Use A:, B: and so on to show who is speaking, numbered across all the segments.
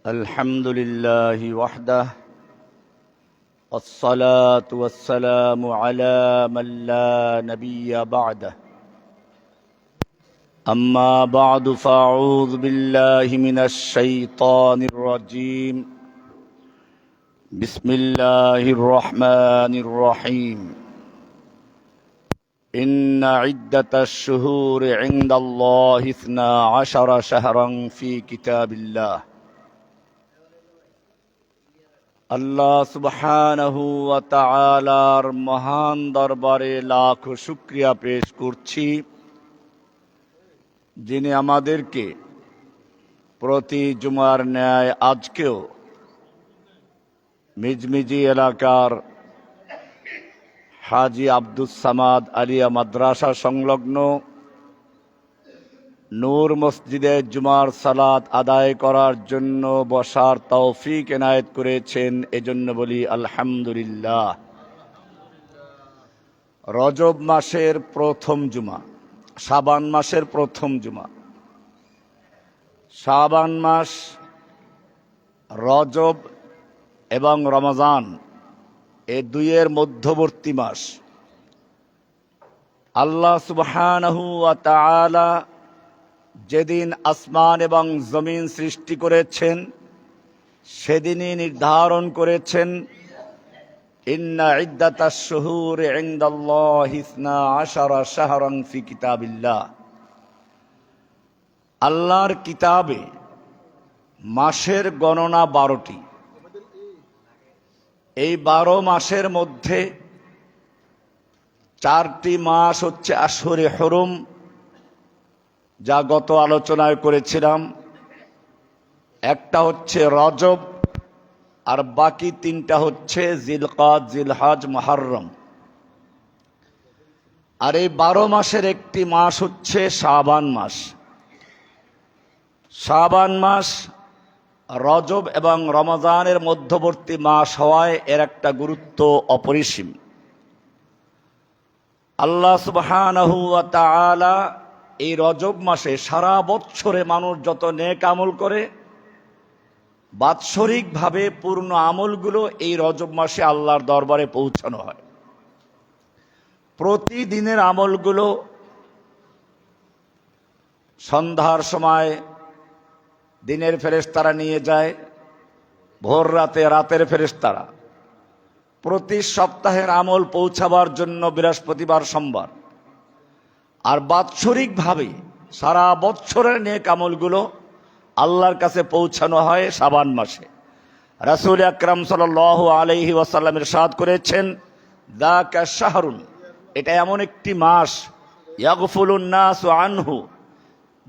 A: الحمد لله وحده والصلاة والسلام على من لا نبي بعده أما بعد فأعوذ بالله من الشيطان الرجيم بسم الله الرحمن الرحيم إن عدة الشهور عند الله 12 شهرا في كتاب الله আল্লাহ সুবহানাহু ওয়া তাআলার মহান দরবারে লাখ শুকরিয়া পেশ করছি, যিনি আমাদেরকে প্রতি জুমার ন্যায় আজকেও মিজমিজি এলাকার হাজী আব্দুস সামাদ আলিয়া মাদ্রাসা সংলগ্ন নূর মসজিদে জুমার সালাত আদায় করার জন্য বসার তৌফিক এনায়েত করেছেন, এজন্য বলি আলহামদুলিল্লাহ। রজব মাসের প্রথম জুমা, শাবান মাসের প্রথম জুমা। শাবান মাস, রজব এবং রমজান এ দুইয়ের মধ্যবর্তী মাস। আল্লাহ সুবহানাহু ওয়া তাআলা যেদিন আসমান এবং জমিন সৃষ্টি করেছেন সেদিনই নির্ধারণ করেছেন ইন্না ইদ্দাতাশ শুহুরি ইনদাল্লাহি 12 শাহরান ফি কিতাবিল্লাহ। আল্লাহর কিতাবে মাসের গণনা 12টি। এই 12 মাসের মধ্যে 4টি মাস হচ্ছে আশহুরে হুরুম, যা গত আলোচনায় করেছিলাম। একটা হচ্ছে রজব, আর বাকি 3টা হচ্ছে জিলকাদ, জিলহজ, মুহররম। আর এই 12 মাসের একটি মাস হচ্ছে শাবান মাস। শাবান মাস রজব এবং রমজানের মধ্যবর্তী মাস হওয়ায় এর একটা গুরুত্ব অপরিসীম। আল্লাহ সুবহানাহু ওয়া তাআলা এই রজব মাসে সারা বছরে মানুষ যত নেক আমল করে, বাৎসরিকভাবে পূর্ণ আমলগুলো এই রজব মাসে আল্লাহর দরবারে পৌঁছানো হয়। প্রতিদিনের আমলগুলো সন্ধ্যার সময় দিনের ফেরেশতারা নিয়ে যায়, ভোর রাতে রাতের ফেরেশতারা। প্রতি সপ্তাহের আমল পৌঁছাবার জন্য বৃহস্পতিবার, সোমবার। আর বাৎসরিকভাবে সারা বছরের নেক আমলগুলো আল্লাহর কাছে পৌঁছানো হয় শাবান মাসে। রাসূল আকরাম সাল্লাল্লাহু আলাইহি ওয়াসাল্লাম ইরশাদ করেছেন, যাকা শাহরুন, এটা এমন একটি মাস, ইয়াগফুলুন নাসু আনহু,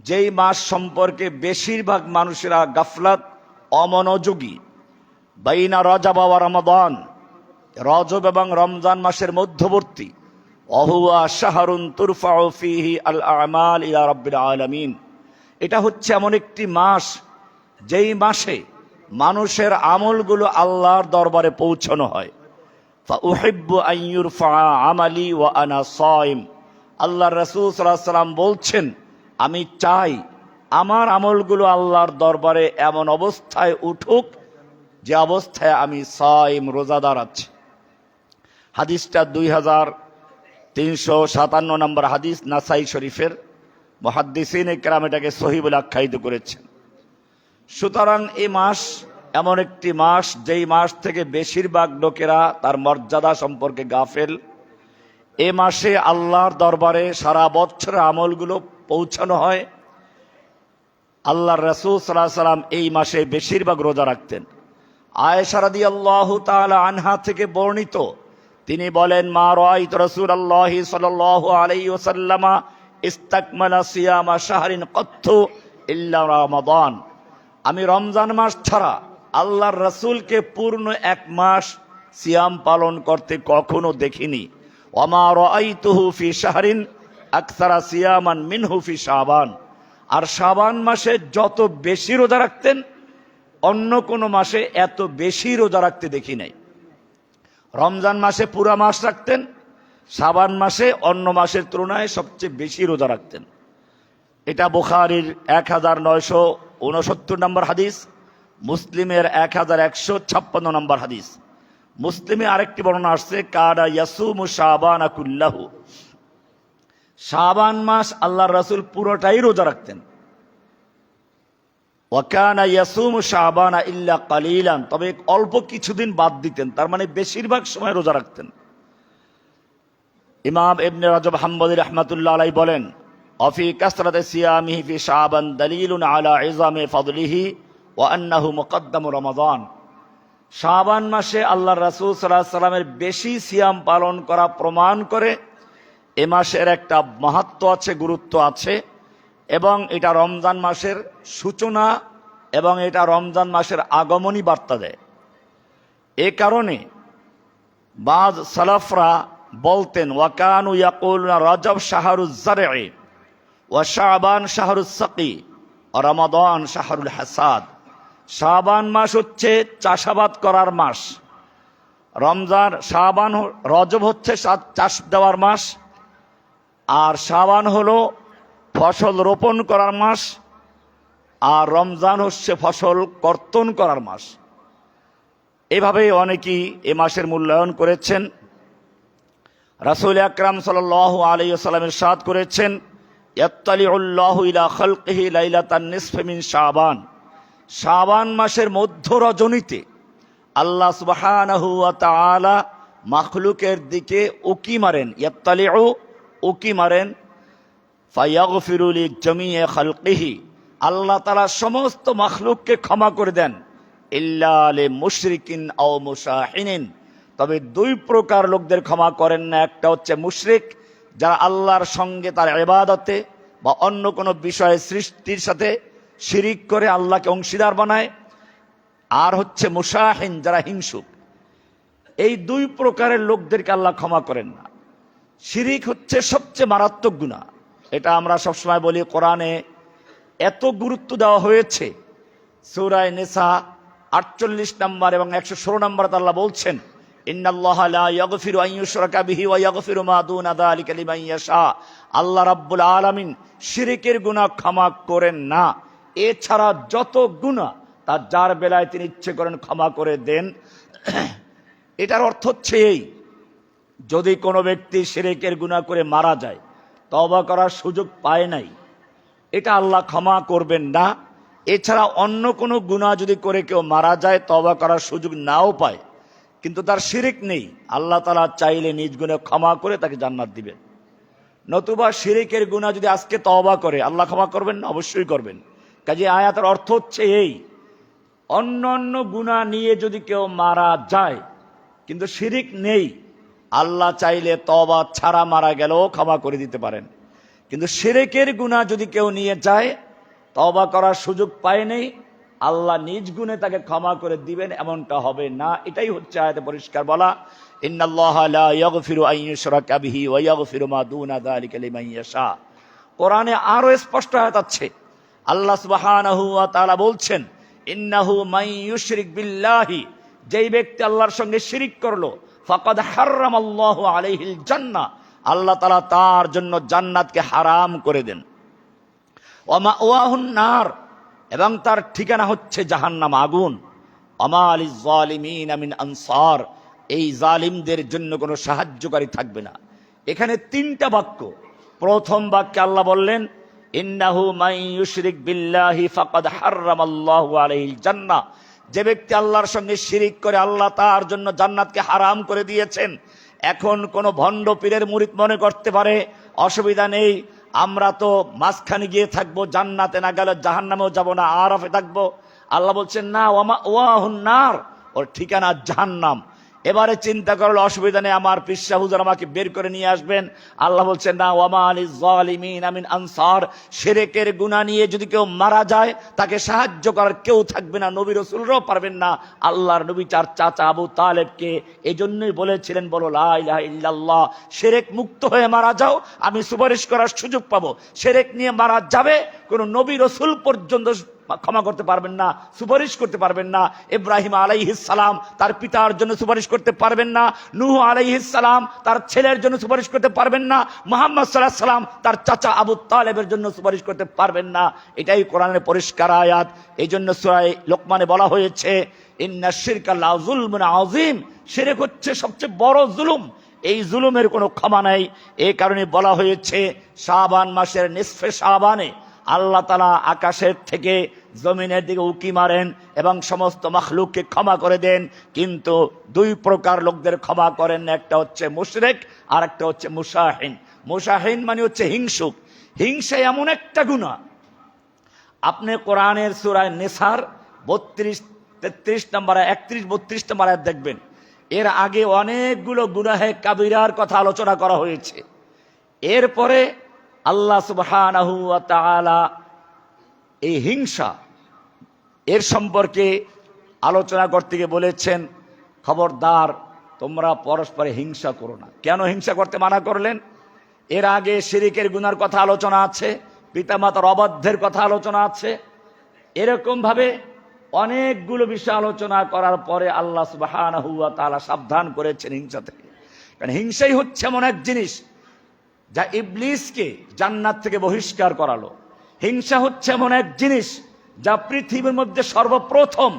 A: যেই মাস সম্পর্কে বেশিরভাগ মানুষেরা গাফলাত, অমনোযোগী। বাইনা রজব ওয়া রমাদান, রজব এবং রমজান মাসের মধ্যবর্তী। ওহুয়া শাহরুন তুরফাউ ফীহি আল আমাল ইলা রাব্বিল আলামিন, এটা হচ্ছে এমন একটি মাস যেই মাসে মানুষের আমলগুলো আল্লাহর দরবারে পৌঁছানো হয়। ফা উহিব্বু আন ইউরফা আমালি ওয়া আনা সাইম, আল্লাহর রাসূল সাল্লাল্লাহু আলাইহি ওয়াসাল্লাম বলছেন, আমি চাই আমার আমলগুলো আল্লাহর দরবারে এমন অবস্থায় উঠুক যে অবস্থায় আমি সাইম, রোজাদার আছি। হাদিসটা 2357 নম্বর হাদিস, নাসাই শরীফের। মুহাদ্দিসিন ইকরাম এটাকে সহিহ বলে আখ্যায়িত করেছেন। সুতরাং এই মাস এমন একটি মাস যেই মাস থেকে বেশিরভাগ লোকেরা তার মর্যাদা সম্পর্কে গাফেল। এ মাসে আল্লাহর দরবারে সারা বছরের আমলগুলো পৌঁছানো হয়। আল্লাহর রাসূল সাল্লাল্লাহু আলাইহি ওয়াসাল্লাম এই মাসে বেশিরভাগ রোজা রাখতেন। আয়েশা রাদিয়াল্লাহু তাআলা আনহা থেকে বর্ণিত, তিনি বলেন, মা রাআইতু রাসূলুল্লাহি সাল্লাল্লাহু আলাইহি ওয়াসাল্লাম ইস্তাকমালা সিয়ামা শাহরিন কত্তু ইল্লা রমাদান, আমি রমজান মাস ছাড়া আল্লাহর রাসূলকে পূর্ণ এক মাস সিয়াম পালন করতে কখনো দেখিনি। ওয়া মা রাআইতুহু ফি শাহরিন আকসারা সিয়ামান মিনহু ফি শাবান, আর শাবান মাসে যত বেশি রোজা রাখতেন অন্য কোনো মাসে এত বেশি রোজা রাখতে দেখি নাই। রমজান মাসে পুরা মাস রাখতেন, শাবান মাসে অন্য মাসের তুলনায় সবচেয়ে বেশি রোজা রাখতেন। এটা বুখারীর 1900 69 নম্বর হাদিস, মুসলিমের 1156 নম্বর হাদিস। মুসলিমে আরেকটি বর্ণনা আসছে, কাদা ইয়াসুমু শাবানা কুল্লাহু, শাবান মাস আল্লাহর রাসূল পুরোটাই রোজা রাখতেন। ওয়াকানা ইয়াসুমু শাবানা ইল্লা কালিলান, তবে অল্প কিছুদিন বাদ দিতেন, তার মানে বেশিরভাগ সময় রোজা রাখতেন। ইমাম ইবনে রাজব হাম্বলি রাহমাতুল্লাহ আলাইহি বলেন, অফি কাসরাতি সিয়ামিহি ফি শাবান দালিলুন আলা ইজামি ফাদলিহি ওয়া আন্নাহু মুকদ্দামু রমাদান। শাবান মাসে আল্লাহর রাসূল সাল্লাল্লাহু আলাইহি সাল্লামের বেশি সিয়াম পালন করা প্রমাণ করে এ মাসের একটা মাহাত্ম্য আছে, গুরুত্ব আছে, এবং এটা রমজান মাসের সূচনা এবং এটা রমজান মাসের আগমনী বার্তা দেয়। এ কারণে বাজ সালাফরা বলতেন, ওয়াকানু ইয়াকুলুনা রজব শাহরুজ জারঈ ওয়া শাবান শাহরুস সাকি ওয়া রমাদান শাহরুল হাসাদ। শাবান মাস হচ্ছে চাষাবাদ করার মাস, রজব হচ্ছে চাষ দেওয়ার মাস, আর শাবান হলো ফসল রোপণ করার মাস, আর রমজান হচ্ছে ফসল কর্তন করার মাস। এভাবে অনেকেই এ মাসের মূল্যায়ন করেছেন। রাসূল আকরাম সাল্লাল্লাহু আলাইহি ওয়াসাল্লাম ইরশাদ করেছেন, ইয়াত্তালিউল্লাহু ইলা খালকিহি লাইলাতান নিসফি মিন শাবান। শাবান মাসের মধ্য রজনীতে আল্লাহ সুবহানাহু ওয়া তাআলা মাখলুকের দিকে উকি মারেন, ইয়াত্তালিউ উকি মারেন, ফায়াগফিরু লিজামিই খালকিহি, আল্লাহ তাআলা সমস্ত মাখলুককে ক্ষমা করে দেন, ইল্লা লিমুশরিকিন আও মুশাহিনিন, তবে দুই প্রকার লোকদের ক্ষমা করেন না। একটা হচ্ছে মুশরিক, যারা আল্লাহর সঙ্গে তার ইবাদতে বা অন্য কোনো বিষয়ে সৃষ্টির সাথে শিরিক করে আল্লাহকে অংশীদার বানায়, আর হচ্ছে মুশাহিন, যারা হিংসুক। এই দুই প্রকারের লোকদেরকে আল্লাহ ক্ষমা করেন না। শিরিক হচ্ছে সবচেয়ে মারাত্মক গুনাহ, এটা আমরা সবসময় বলি। কোরআনে এত গুরুত্ব দেওয়া হয়েছে, সূরা নিসা 48 নম্বর এবং 116 নম্বরে আল্লাহ বলছেন, ইন্নাল্লাহা লা ইয়াগফিরু আন ইউশরাকা বিহি ওয়া ইয়াগফিরু মা দুনা যালিকা লিমান ইয়াশা। আল্লাহ রাব্বুল আলামিন শিরকের গুনাহ ক্ষমা করেন না, এছাড়া যত গুনাহ তা যার বেলায় তিনি ইচ্ছে করেন ক্ষমা করে দেন। এটার অর্থ হচ্ছে এই, যদি কোনো ব্যক্তি শিরকের গুনাহ করে মারা যায়, তওবা করার সুযোগ পায় নাই, এটা আল্লাহ ক্ষমা করবেন না। এছাড়া অন্য কোনো গুনাহ যদি করে কেউ মারা যায়, তওবা করার সুযোগ নাও পায়, কিন্তু তার শিরিক নেই, আল্লাহ তাআলা চাইলে নিজ গুণে ক্ষমা করে তাকে জান্নাত দিবেন। নতুবা শিরিকের গুনাহ যদি আজকে তওবা করে, আল্লাহ ক্ষমা করবেন না? অবশ্যই করবেন। কাজে আয়াতের অর্থ হচ্ছে এই, অন্য অন্য গুনাহ নিয়ে যদি কেউ মারা যায় কিন্তু শিরিক নেই, আল্লাহ চাইলে তওবা ছাড়া মারা গেলেও ক্ষমা করে দিতে পারেন। কিন্তু শিরকের গুনাহ যদি কেউ নিয়ে যায়, তওবা করার সুযোগ পায় নেই, আল্লাহ নিজ গুণে তাকে ক্ষমা করে দিবেন, এমনটা হবে না। এটাই হচ্ছে আয়াতে পরিষ্কার বলা, ইন্নাল্লাহা লা ইয়াগফিরু আন ইউশরাকা বিহি ওয়া ইয়াগফিরু মা দুনা যালিকা লিমান ইয়াশা। কোরআনে আরো স্পষ্ট আয়াত আছে, আল্লাহ সুবহানাহু ওয়া তাআলা বলছেন, ইন্নাহু মান ইউশরিক বিল্লাহি, যেই ব্যক্তি আল্লাহর সঙ্গে শিরিক করলো, ফাকাদ হারামাল্লাহু আলাইহিল জান্নাহ, আল্লাহ তাআলা তার জন্য জান্নাতকে হারাম করে দেন। ওয়া মাওয়াহুন নার, এবং তার ঠিকানা হচ্ছে জাহান্নাম, আগুন। ওমা লিয-যালিমিনা মিন আনসার, এই জালিমদের জন্য কোনো সাহায্যকারী থাকবে না। এখানে তিনটা বাক্য। প্রথম বাক্যে আল্লাহ বললেন, ইন্নাহু মান ইউশরিক বিল্লাহি ফাকাদ হারামাল্লাহু আলাইহিল জান্নাহ, যে ব্যক্তি আল্লাহর সঙ্গে শিরিক করে আল্লাহ তার জন্য জান্নাতকে হারাম করে দিয়েছেন। এখন কোন ভণ্ড পীরের মুরিদ মনে করতে পারে অসুবিধা নেই, আমরা তো মাঝখানে গিয়ে থাকবো, জান্নাতে না গেলে জাহান্নামেও যাব না, আরাফে থাকবো। আল্লাহ বলছেন না, ওয়াহুন নার, ওর ঠিকানা জাহান্নাম। এবারে চিন্তা করলো অসুবিধা নেই, আমার পিসা হুজুর আমাকে বের করে নিয়ে আসবেন। আল্লাহ বলছেন না, ওয়ামা লিয-যালিমিনা মিন আনসার, শিরকের গুনাহ নিয়ে যদি কেউ মারা যায় তাকে সাহায্য করার কেউ থাকবে না, নবী রাসূলরাও পারবেন না। আল্লাহর নবী তার চাচা আবু তালেবকে এজন্যই বলেছিলেন, বলো লা ইলাহা ইল্লাল্লাহ, শিরক মুক্ত হয়ে মারা যাও, আমি সুপারিশ করার সুযোগ পাবো। শিরক নিয়ে মারা যাবে, কোন নবী রাসূল পর্যন্ত ক্ষমা করতে পারবেন না, সুপারিশ করতে পারবেন না। ইব্রাহিম আলাইহিস সালাম তার পিতার জন্য সুপারিশ করতে পারবেন না। নূহ আলাইহিস সালাম তার ছেলের জন্য সুপারিশ করতে পারবেন না। মুহাম্মদ সাল্লাল্লাহু আলাইহি সাল্লাম তার চাচা আবু তালেবের জন্য সুপারিশ করতে পারবেন না। এটাই কোরআনের পরিষ্কার আয়াত। এই জন্য সূরা লোকমানে বলা হয়েছে, ইন্না শিরকা লাযুলমুন আযীম, শিরক হচ্ছে সবচেয়ে বড় জুলুম, এই জুলুমের কোনো ক্ষমা নাই। এই কারণে বলা হয়েছে শাবান মাসের নিসফে শাবানে আল্লাহ তাআলা আকাশের থেকে জমিনের দিকে উকি মারেন এবং সমস্ত মাখলুককে ক্ষমা করে দেন, কিন্তু দুই প্রকার লোকদের ক্ষমা করেন না, একটা হচ্ছে মুশরিক আর একটা হচ্ছে মুশাহিন। মুশাহিন মানে হচ্ছে হিংসুক। হিংসা এমন একটা গুনাহ, আপনি কোরআনের সূরা নিসার 32, 33 নম্বর, 31, 32 নম্বর আয়াত দেখবেন। এর আগে অনেকগুলো গুনাহে কাবিরার কথা আলোচনা করা হয়েছে। এরপরে আল্লাহ সুবহানাহু ওয়া তাআলা এই হিংসা এর সম্পর্কে আলোচনা করতে গিয়ে বলেছেন, খবরদার তোমরা পরস্পরে হিংসা করো না। কেন হিংসা করতে মানা করলেন? এর আগে শিরিকের গুনার কথা আলোচনা আছে, পিতামাতার অবাধ্যের কথা আলোচনা আছে। এরকম ভাবে অনেকগুলো বিষয় আলোচনা করার পরে আল্লাহ সুবহানাহু ওয়া তাআলা সাবধান করেছেন হিংসা থেকে। কারণ হিংসাই হচ্ছে এমন এক জিনিস যা ইবলিসকে জান্নাত থেকে বহিষ্কার করালো। হিংসা হচ্ছে এমন এক জিনিস যা পৃথিবীর মধ্যে সর্বপ্রথম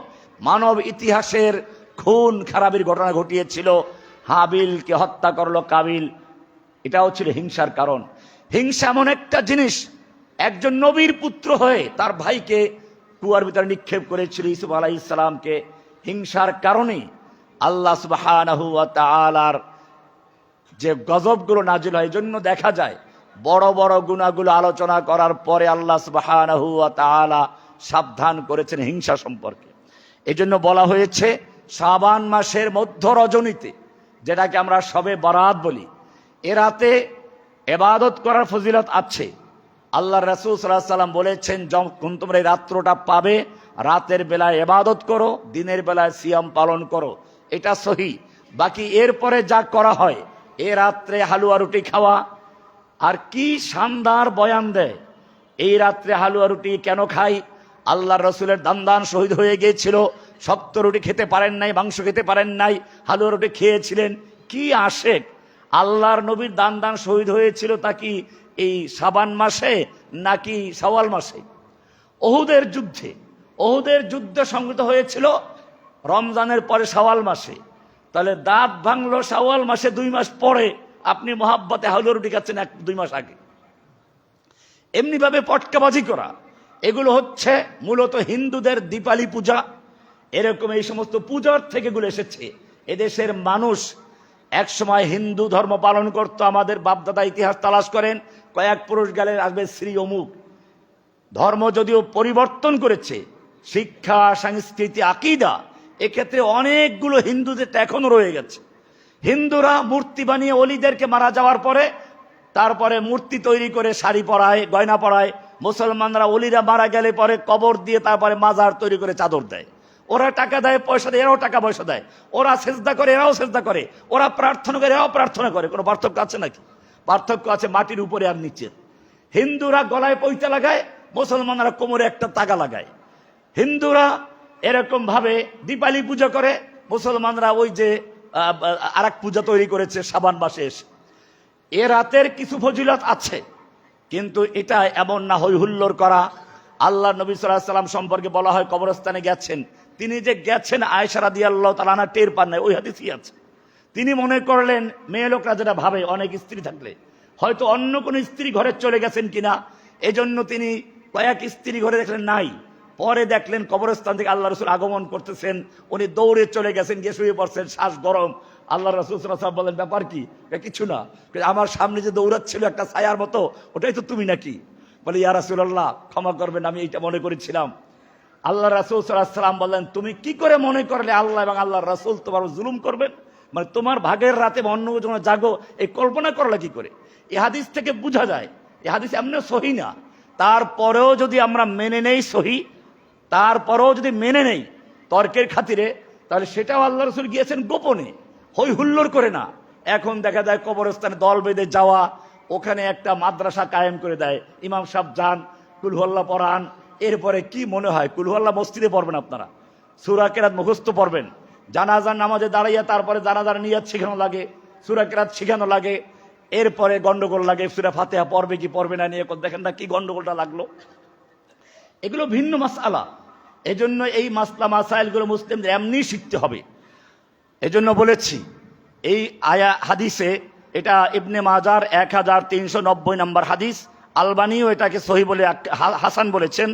A: মানব ইতিহাসের খুন খারাপির ঘটনা ঘটিয়েছিল। হাবিলকে হত্যা করলো কাবিল, এটাও ছিল হিংসার কারণ। হিংসা এমন একটা জিনিস, একজন নবীর পুত্র হয়ে তার ভাইকে কুয়ার ভিতরে নিক্ষেপ করেছিল ইউসুফ আলাইহিস সালামকে। হিংসার কারণে আল্লাহ সুবহানাহু ওয়া তাআলার যে গজবগুলো নাজিল হয়, জন্য দেখা যায় বড় বড় গুনাহগুলো আলোচনা করার পরে আল্লাহ সুবহানাহু ওয়া তাআলা সাবধান করেছেন হিংসা সম্পর্কে। এই জন্য বলা হয়েছে শাবান মাসের মধ্য রজনীতে, যেটাকে আমরা শবে বরাত বলি, এ রাতে ইবাদত করার ফজিলত আছে। আল্লাহ রাসূল সাল্লাল্লাহু আলাইহি সাল্লাম বলেছেন, যখন তোমরা এই রাত্রটা পাবে, রাতের বেলায় ইবাদত করো, দিনের বেলায় সিয়াম পালন করো, এটা সহি। বাকি এরপরে যা করা হয়, এ রাত্রে হালুয়া রুটি খাওয়া, আর কি শানদার বয়ান দেয়। এই রাত্রে হালুয়া রুটি কেন খাই? আল্লাহ রসুলের দান্দান শহীদ হয়ে গিয়েছিল, শক্ত রুটি খেতে পারেন নাই, মাংস খেতে পারেন নাই, হালুয়া রুটি খেয়েছিলেন। কি আশেক! আল্লাহর নবীর দান্দান শহীদ হয়েছিল তা কি এই শাবান মাসে নাকি শাওয়াল মাসে? ওহুদের যুদ্ধ সংগঠিত হয়েছিল রমজানের পরে শাওয়াল মাসে। তাহলে দাঁত ভাঙলো শাওয়াল মাসে 2 মাস পরে, আপনি মহাব্বতে হালুয়া রুটি খাচ্ছেন 1-2 মাস আগে। এমনি ভাবে পটকাবাজি করা, এগুলো হচ্ছে মূলত হিন্দুদের দীপালি পূজা। এরকম এই সমস্ত পূজার থেকে এগুলো এসেছে। এদেশের মানুষ এক সময় হিন্দু ধর্ম পালন করত। আমাদের বাপদাদা ইতিহাস তালাশ করেন, কয়েক পুরুষ গেলে আসবে শ্রী অমুক। ধর্ম যদিও পরিবর্তন করেছে, শিক্ষা, সংস্কৃতি, আকীদা, এক্ষেত্রে অনেকগুলো হিন্দুদের এখনো রয়ে গেছে। হিন্দুরা মূর্তি বানিয়ে অলিদেরকে মারা যাওয়ার পরে তারপরে মূর্তি তৈরি করে শাড়ি পরায়, গয়না পরায়। মুসলমানরা অলিরা মারা গেলে পরে কবর দিয়ে তারপরে মাজার তৈরি করে চাদর দেয়। ওরা টাকা দেয়, পয়সা দেয়, এরাও টাকা পয়সা দেয়। ওরা সেজদা করে, এরাও সেজদা করে। ওরা প্রার্থনা করে, এরাও প্রার্থনা করে। কোনো পার্থক্য আছে নাকি? পার্থক্য আছে মাটির উপরে আর নিচে। হিন্দুরা গলায় পয়সা লাগায়, মুসলমানরা কোমরে একটা তাগা লাগায়। হিন্দুরা এরকম ভাবে দীপালি পূজা করে, মুসলমানরা ওই যে আরেক পূজা তৈরি করেছে শাবান মাসে এসে। এ রাতের কিছু ফজিলত আছে, কিন্তু এটা এমন না হই হুল্লোড় করা। আল্লাহ নবী সাল্লাল্লাহু আলাইহি সাল্লাম সম্পর্কে বলা হয় কবরস্থানে গেছেন। তিনি যে গেছেন আয়েশা রাদিয়াল্লাহু তাআলা আনহা টের পান নাই, ওই হাদিসই আছে। তিনি মনে করলেন মেয়ে লোকরা যেটা ভাবে অনেক স্ত্রী থাকলে হয়তো অন্য কোনো স্ত্রী ঘরে চলে গেছেন কিনা, এজন্য তিনি কয়েক স্ত্রী ঘরে দেখলেন নাই। পরে দেখলেন কবরস্থান থেকে আল্লাহ রসুল আগমন করতেছেন, উনি দৌড়ে চলে গেছেন, গিয়ে শুয়ে পড়ছেন, শ্বাস গরম। আল্লাহ রসুল সাল্লাল্লাহু আলাইহি ওয়াসাল্লাম বলেন, ব্যাপার কি? কিছু না, আমার সামনে যে দৌড়াচ্ছিল একটা ছায়ার মতো, ওটাই তো তুমি নাকি? বলে, ইয়া রাসূলুল্লাহ ক্ষমা করবেন, আমি এইটা মনে করেছিলাম। আল্লাহ রাসূল সাল্লাল্লাহু আলাইহি ওয়াসাল্লাম বললেন, তুমি কি করে মনে করলে আল্লাহ এবং আল্লাহর রাসূল তোমার জুলুম করবেন? মানে তোমার ভাগের রাতে অন্য জন্য জাগো, এই কল্পনা করলে কি করে? এই হাদিস থেকে বোঝা যায়, এই হাদিস এমনি সহি না। তারপরেও যদি আমরা মেনে নেই সহি, তারপরেও যদি মেনে নেই তর্কের খাতিরে, তাহলে সেটাও আল্লাহ রাসূল গিয়েছেন গোপনে, হই হুল্লোড় করে না। এখন দেখা যায় কবরস্থানে দল বেঁধে যাওয়া, ওখানে একটা মাদ্রাসা কায়েম করে দেয়। ইমাম সাহেব যান, কুল হু আল্লাহ পড়ান, এরপরে কি মনে হয় কুল হুয়াল্লাহ মসজিদে পড়বেন, আপনারা সূরা কেরাত মুখস্থ পড়বেন, জানাজার নামাজে দাঁড়াইয়া তারপরে জানাজার নিয়াত শিখানো লাগে, সূরা কেরাত শিখানো লাগে, এরপরে গন্ডগোল লাগে সূরা ফাতিহা পড়বে কি পড়বে না নিয়ে। দেখেন না কি গন্ডগোলটা লাগলো। এগুলো ভিন্ন মাসআলা। এজন্য এই মাসলা মাসাইলগুলো মুসলিমদের এমনি শিখতে হবে। এজন্য বলেছি এই হাদিসে, এটা ইবনে মাজার 1390 নম্বর হাদিস, আলবানিও এটাকে সহি বলে হাসান বলেছেন,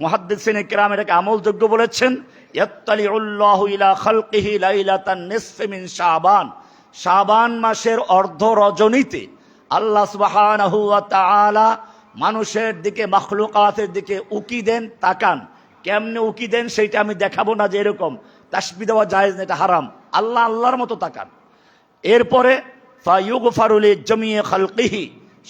A: মুহাদ্দিসিনে কেরাম এটাকে আমলযোগ্য বলেছেন। ইয়াত্তালিউল্লাহু ইলা খালকিহি লাইলাতান নিসফি মিন শাবান, শাবান মাসের অর্ধ রজনীতে আল্লাহ সুবহানাহু ওয়া তাআলা মানুষের দিকে, মাখলুকাতের দিকে উকি দেন, তাকান। কেমনে উকি দেন সেইটা আমি দেখাবো না, যে এরকম তাসবিহ দেওয়া জায়েজ না, এটা হারাম। আল্লাহ আল্লাহর মতো তাকান। এরপরে ফায়ুগফারু লিজামিই খালকিহি,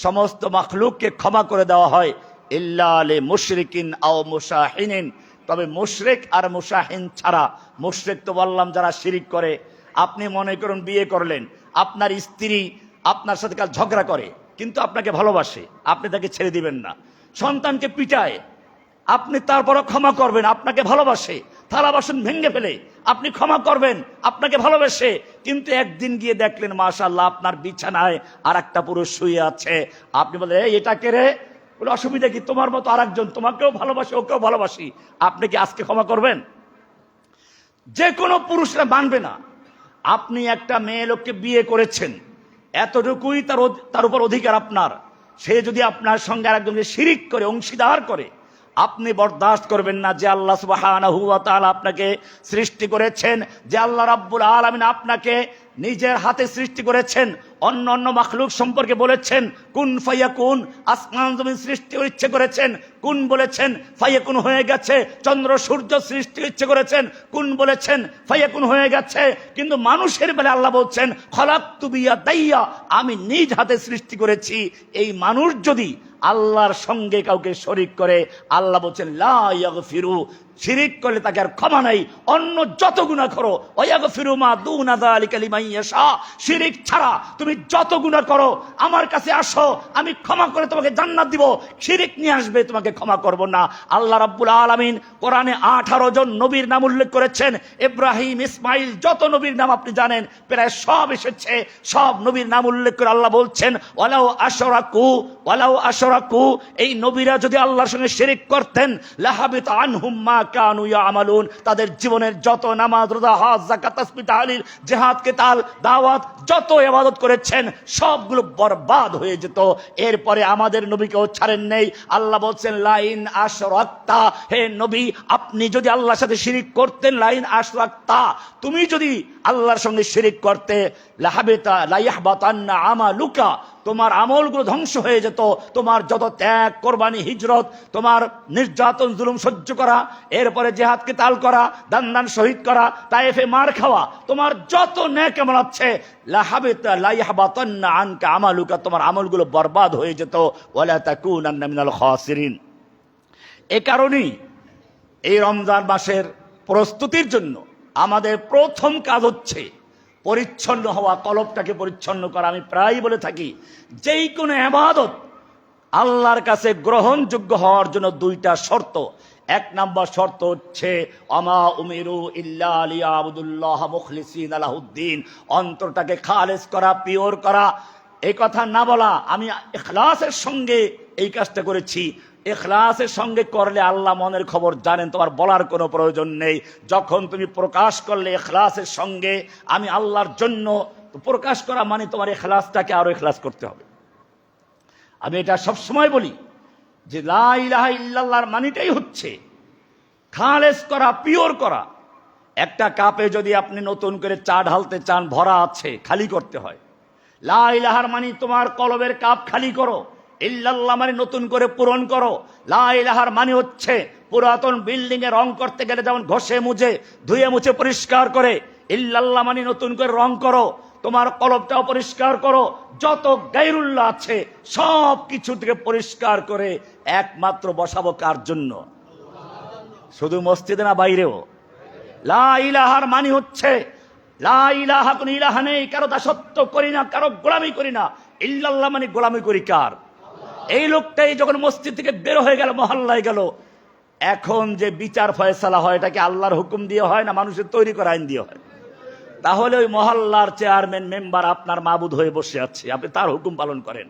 A: সমস্ত মাখলুককে ক্ষমা করে দেওয়া হয়, ইল্লা লিমুশরিকিন আও মুশাহিনিন, তবে মুশরিক আর মুশাহিন ছাড়া। মুশরিক তো বললাম যারা শিরিক করে। আপনি মনে করুন বিয়ে করলেন, আপনার স্ত্রী আপনার সাথে কাল ঝগড়া করে কিন্তু আপনাকে ভালোবাসে, আপনি তাকে ছেড়ে দিবেন না। সন্তানকে পিটায়, আপনি তারপরও ক্ষমা করবেন, আপনাকে ভালোবাসে। থালা বাসন ভেঙে ফেলে, আপনি ক্ষমা করবেন, আপনাকে ভালোবাসে। কিন্তু একদিন গিয়ে দেখলেন মাশাআল্লাহ আপনার বিছানায় আর একটা পুরুষ শুয়ে আছে, আপনি বলেন এটা কে রে? বলে অসুবিধা কি, তোমার মতো আর একজন, তোমাকেও ভালোবাসে ওকেও ভালোবাসি। আপনি কি আজকে ক্ষমা করবেন? যে কোনো পুরুষরা মানবে না। আপনি একটা মেয়ে লোককে বিয়ে করেছেন, এতটুকুই তার উপর অধিকার আপনার। সে যদি আপনার সঙ্গে আরেকজনকে শিরিক করে, অংশীদার করে, আপনি বরদাস্ত করবেন না। যে আল্লাহ সুবহানাহু ওয়া তাআলা আপনাকে সৃষ্টি করেছেন, যে আল্লাহ রাব্বুল আলামিন আপনাকে নিজের হাতে সৃষ্টি করেছেন, অন্য অন্য মাখলুক সম্পর্কে বলেছেন কুন ফায়াকুন, আসমান জমিন সৃষ্টির ইচ্ছে করেছেন, কুন বলেছেন ফায়াকুন হয়ে গেছে। চন্দ্র সূর্য সৃষ্টির ইচ্ছে করেছেন, কুন বলেছেন ফায়াকুন হয়ে গেছে। কিন্তু মানুষের বেলা আল্লাহ বলছেন খলাকতু বিয়াদাইয়া, আমি নিজ হাতে সৃষ্টি করেছি। এই মানুষ যদি আল্লাহর সঙ্গে কাউকে শরিক করে, আল্লাহ বলছেন লা ইয়াগফিরু, শিরিক করলে তাকে আর ক্ষমা নাই। অন্য যত গুনাহ করো, ওয়াগফিরু মা দুনা যালিকা লিমান ইয়াশা, শিরিক ছাড়া তুমি যত গুনাহ করো আমার কাছে আসো, আমি ক্ষমা করে তোমাকে জান্নাত দিব। শিরিক নিয়ে আসবে, তোমাকে ক্ষমা করব না। আল্লাহ রাব্বুল আলামিন কোরআনে 18 জন নবীর নাম উল্লেখ করেছেন। ইব্রাহিম, ইসমাইল, যত নবীর নাম আপনি জানেন প্রায় সব এসেছে। সব নবীর নাম উল্লেখ করে আল্লাহ বলছেন ওয়ালাউ আশরাকু, এই নবীরা যদি আল্লাহর সঙ্গে শিরিক করতেন লাহাবিতা আনহুম মা কানু ইয়ামালুন, তাদের জীবনের যত নামাজ, রোজা, হজ, যাকাত, তাসবিহ, তাহলিল, জিহাদ, কিতাল, দাওয়াত, যত ইবাদত করেছেন সবগুলো বরবাদ হয়ে যেত। এরপরে আমাদের নবীকেও ছাড়েন নেই। আল্লাহ বলছেন লাইন আশরাকতা, হে নবী আপনি যদি আল্লাহর সাথে শিরিক করতেন, লাইন আশরাকতা, তুমি যদি আল্লাহর সঙ্গে শিরিক করতে, লাহাবিতা লাইহবাতান্না আমালুকা, তোমার আমলগুলো ধ্বংস হয়ে যেত। তোমার যত ত্যাগ, কোরবানি, হিজরত, তোমার নির্যাতন, জুলুম সহ্য করা, এরপরে জিহাদ কিতাল করা, দান শহীদ করা, তায়েফে মার খাওয়া, তোমার যত নেক আমল আছে, লাহাবিতা লাইহবাতান্না আনকা আমালুকা, তোমার আমলগুলো বরবাদ হয়ে যেত। ওয়ালা তাকুনান্না মিনাল খাসিরিন। এই কারণেই এই রমজান মাসের প্রস্তুতির জন্য আমাদের প্রথম কাজ হচ্ছে পরিচ্ছন্ন হওয়া, কলবটাকে পরিচ্ছন্ন করা। আমি প্রায় বলে থাকি যেই কোনো ইবাদত আল্লাহর কাছে গ্রহণযোগ্য হওয়ার জন্য দুইটা শর্ত। এক নাম্বার শর্ত হচ্ছে আমা উমিরু ইল্লা লিয়াবুদুল্লাহ মুখলিসিনা লাহুদ্দিন, অন্তরটাকে খালেস করা, পিওর করা। এই কথা না বলা, আমি ইখলাসের সঙ্গে এই কাজটা করেছি। ইখলাসের সঙ্গে করলে আল্লাহ মনের খবর জানেন, তোমার বলার কোনো প্রয়োজন নেই। যখন তুমি প্রকাশ করলে ইখলাসের সঙ্গে আমি আল্লাহর জন্য, প্রকাশ করা মানে তোমার ইখলাসটাকে আরো ইখলাস করতে হবে। আমি এটা সবসময় বলি যে লা ইলাহা ইল্লাল্লাহর মানেটাই হচ্ছে খালেস করা, পিওর করা। একটা কাপে যদি আপনি নতুন করে চা ঢালতে চান, ভরা আছে, খালি করতে হয়। লা ইলাহার মানে তোমার কলবের কাপ খালি করো, ইল্লাল্লাহ মানে নতুন করে পূরণ করো। লা ইলাহার মানে হচ্ছে পুরাতন বিল্ডিং এ রং করতে গেলে যেমন ঘষে মুছে, ধুয়ে মুছে পরিষ্কার করে, ইল্লাল্লাহ মানে নতুন করে রং করো, তোমার কলবটাও পরিষ্কার করো। যত গায়রুল্লাহ আছে সব কিছু থেকে পরিষ্কার করে একমাত্র বসাবো কার জন্য? শুধু মসজিদে না, বাইরেও। লা ইলাহার মানে হচ্ছে লা ইলাহা, কোন ইলাহা নেই, কারো দাসত্ব করি না, কারো গোলামি করি না। ইল্লাল্লাহ মানে গোলামি করি কার? এই লোকটাই যখন মসজিদ থেকে বের হয়ে গেল, মহল্লায় গেল, এখন যে বিচার ফয়সালা হয় এটা কি আল্লাহর হুকুম দিয়ে হয় না মানুষের তৈরি করা আইন দিয়ে হয়? তাহলে ওই মহল্লার চেয়ারম্যান মেম্বার আপনার মাবুদ হয়ে বসে আছে, আপনি তার হুকুম পালন করেন।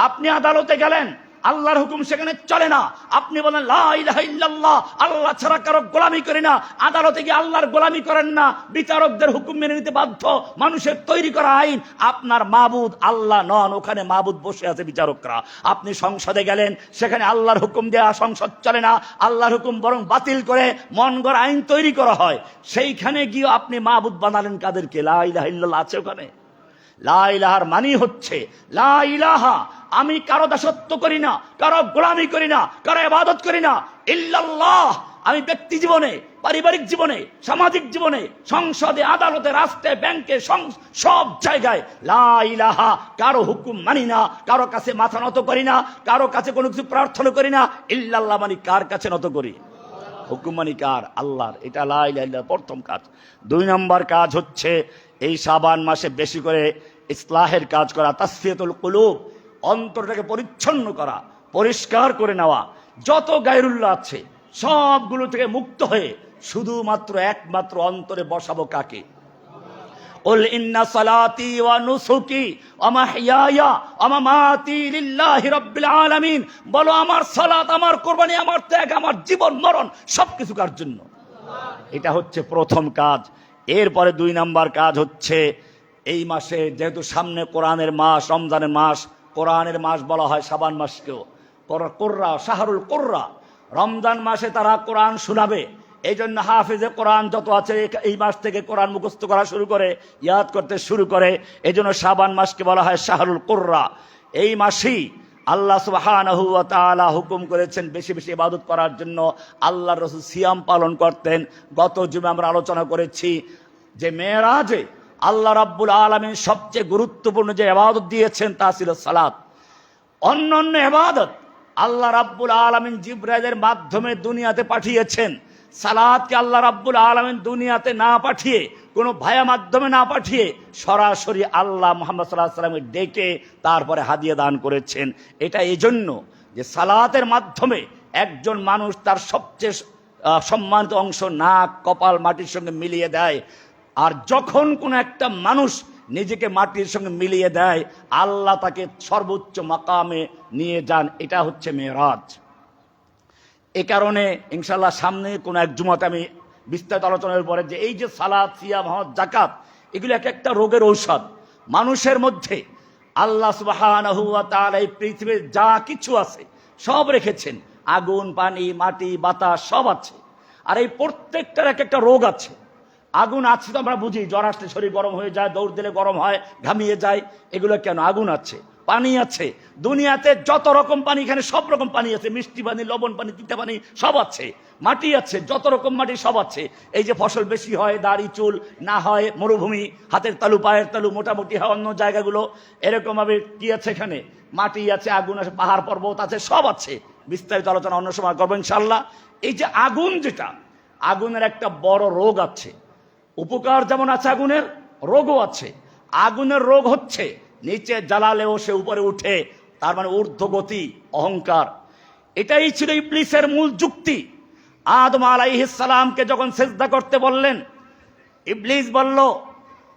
A: আপনি আদালতে গেলেন, আল্লাহর হুকুম সেখানে চলে না, আপনি বলেন লা ইলাহা ইল্লাল্লাহ, আল্লাহ ছাড়া কারো গোলামি করি না, আদালতে গিয়ে আল্লাহর গোলামি করেন না, বিচারকদের হুকুম মেনে নিতে বাধ্য, মানুষের তৈরি করা আইন। আপনার মাবুদ আল্লাহ নন, ওখানে মাবুদ বসে আছে বিচারকরা। আপনি সংসদে গেলেন, সেখানে আল্লাহর হুকুম দেয়া সংসদ চলে না, আল্লাহর হুকুম বরং বাতিল করে মন গড়া আইন তৈরি করা হয়। সেইখানে গিয়ে আপনি মাবুদ বানালেন কাদেরকে? লা ইলাহা ইল্লাল্লাহ আছে ওখানে? লা ইলাহার মানি হচ্ছে লা ইলাহা, আমি কারো দাসত্ব করি না, কারো গোলামি করি না, কারো ইবাদত করি না, ইল্লাল্লাহ। আমি ব্যক্তি জীবনে, পারিবারিক জীবনে, সামাজিক জীবনে, সংসদে, আদালতে, রাস্তায়, ব্যাংকে, সব জায়গায় লা ইলাহা, কারো হুকুম মানি না, কারো কাছে মাথা নত করি না, কারো কাছে কোনো কিছু প্রার্থনা করি না। ইল্লাল্লাহ মানে কার কাছে নত করি? হুকুম মানি কার? আল্লাহর। এটা লা ইলাহা ইল্লাল্লাহ প্রথম কাজ। 2 নম্বর কাজ হচ্ছে এই শাবান মাসে বেশি করে ইসলাহের কাজ করা, তাসফিয়াতুল কুলুব, অন্তরটাকে পরিচ্ছন্ন করা, পরিষ্কার করে নেওয়া। যত গায়রুল্লাহ আছে সবগুলো থেকে মুক্ত হয়ে শুধুমাত্র একমাত্র অন্তরে বসাবো কাকে? কুল ইন্না সালাতি ওয়া নুসুকি ওয়া মাহইয়ায়া ওয়া মামাতি লিল্লাহি রাব্বিল আলামিন। বলো আমার সালাত, আমার কুরবানি, আমার ত্যাগ, আমার জীবন মরণ সবকিছু কার জন্য? এটা হচ্ছে প্রথম কাজ। এরপরে 2 নম্বর কাজ হচ্ছে এই মাসে যেহেতু সামনে কোরআনের মাস, রমজানের মাস, কোরআনের মাস বলা হয় শাবান মাসকেও। কোরআ, শাহরুল কোরআ, রমজান মাসে তারা কোরআন শোনাবে। এই জন্য হাফেজে কোরআন যত আছে এই মাস থেকে কোরআন মুখস্থ করা শুরু করে, ইয়াদ করতে শুরু করে। এই জন্য শাবান মাসকে বলা হয় শাহরুল কোরআ। এই মাসেই আল্লাহ সুবহানাহু ওয়া তাআলা হুকুম করেছেন বেশি বেশি ইবাদত করার জন্য। আল্লাহর রাসূল সিয়াম পালন করতেন। গত জুমে আমরা আলোচনা করেছি যে মেরাজে আল্লাহ রাব্বুল আলামিন সবচেয়ে গুরুত্বপূর্ণ যে ইবাদত দিয়েছেন তা ছিল সালাত। অন্যান্য ইবাদত আল্লাহ রাব্বুল আলামিন জিবরাইলের মাধ্যমে দুনিয়াতে পাঠিয়েছেন। সালাতকে আল্লাহ রাব্বুল আলামিন দুনিয়াতে না পাঠিয়ে, কোনো ভায়া মাধ্যমে না পাঠিয়ে, সরাসরি আল্লাহ মুহাম্মদ সাল্লাল্লাহু আলাইহি ওয়াসাল্লামকে ডেকে তারপরে হাদিয়া দান করেছেন। এটা এই জন্য যে সালাতের মাধ্যমে একজন মানুষ তার সবচেয়ে সম্মানিত অংশ নাক, কপাল মাটির সঙ্গে মিলিয়ে দেয়। আর যখন কোনো একটা মানুষ নিজেকে মাটির সঙ্গে মিলিয়ে দেয়, আল্লাহ তাকে সর্বোচ্চ মাকামে নিয়ে যান। এটা হচ্ছে মেরাজ। এ কারণে ইনশাআল্লাহ সামনে কোনো এক জুমাতে আমি বিস্তারিত আলোচনার পরে যে এই যে সালাত, সিয়াম, হজ, যাকাত, এগুলো এক একটা রোগের ঔষধ মানুষের মধ্যে। আল্লাহ সুবহানাহু ওয়া তাআলা এই পৃথিবীর যা কিছু আছে সব রেখেছেন, আগুন, পানি, মাটি, বাতাস সব আছে। আর এই প্রত্যেকটার এক একটা রোগ আছে। আগুন আছে তো আমরা বুঝি, জ্বর আসলে শরীর গরম হয়ে যায়, দৌড় দিলে গরম হয়, ঘামিয়ে যায়। এগুলো কেন? আগুন আছে। পানি আছে, দুনিয়াতে যত রকম পানি, এখানে সব রকম পানি আছে, মিষ্টি পানি, লবণ পানি, তিতা পানি সব আছে। মাটি আছে, যত রকম মাটি সব আছে। এই যে ফসল বেশি হয়, দাড়ি চুল না হয়, মরুভূমি, হাতের তালু পায়ের তালু মোটামুটি হয় অন্য জায়গাগুলো, এরকম ভাবে কি আছে? এখানে মাটি আছে, আগুন আছে, পাহাড় পর্বত আছে, সব আছে। বিস্তারিত আলোচনা অন্য সময় করবো ইনশাআল্লাহ। এই যে আগুন, যেটা আগুনের একটা বড় রোগ আছে। উপকার যেমন আছে আগুনের, রোগও আছে। আগুনের রোগ হচ্ছে নিচে জ্বালালেও সে উপরে উঠে, তার মানে ঊর্ধ্বগতি, অহংকার। এটাই ছিল ইবলিসের মূল যুক্তি। আদম আলাইহিস সালামকে যখন সিজদা করতে বললেন, ইবলিস বলল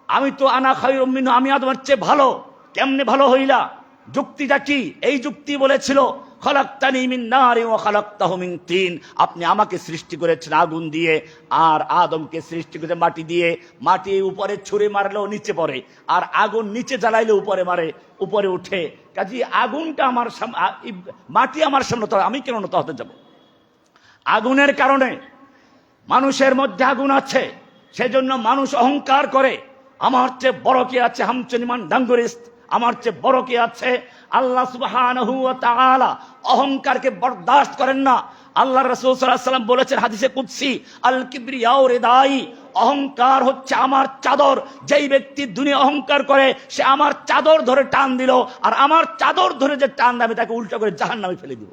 A: আমি তো আনা খায়রুম মিনহু, আমি আদমের চেয়ে ভালো। কেমনে ভালো হইলা? যুক্তিটা কি? এই যুক্তি বলেছিল খলাকতানি মিন নারি ওয়া খলাকতাহু মিন তিন, আপনি আমাকে সৃষ্টি করেছেন আগুন দিয়ে, আর আদমকে সৃষ্টি করেছেন মাটি দিয়ে। মাটি উপরে ছুঁড়ে মারলেও নিচে পড়ে, আর আগুন নিচে জ্বালাইলে উপরে মারে, উপরে উঠে। কাজে আগুনটা আমার মাটি আমার সামনে, তো আমি কেন নত হতে যাব? আগুনের কারণে মানুষের মধ্যে আগুন আছে, সেজন্য মানুষ অহংকার করে। আমার চেয়ে বড় কে আছে? হামচনিমান ডাঙ্গুরিস্ত, আমার চেয়ে বড় কে আছে? আল্লাহ সুবহানাহু ওয়া তাআলা অহংকারকে বরদাস্ত করেন না। আল্লাহ রাসূল সাল্লাল্লাহু আলাইহি ওয়াসাল্লাম বলেছেন হাদিসে কুদসি, আল কিবরিয়াউ রিদাই, অহংকার হচ্ছে আমার চাদর। যেই ব্যক্তি দুনিয়া অহংকার করে, সে আমার চাদর ধরে টান দিল, আর আমার চাদর ধরে যে টান দেবে তাকে উল্টা করে জাহান্নামে ফেলে দিব।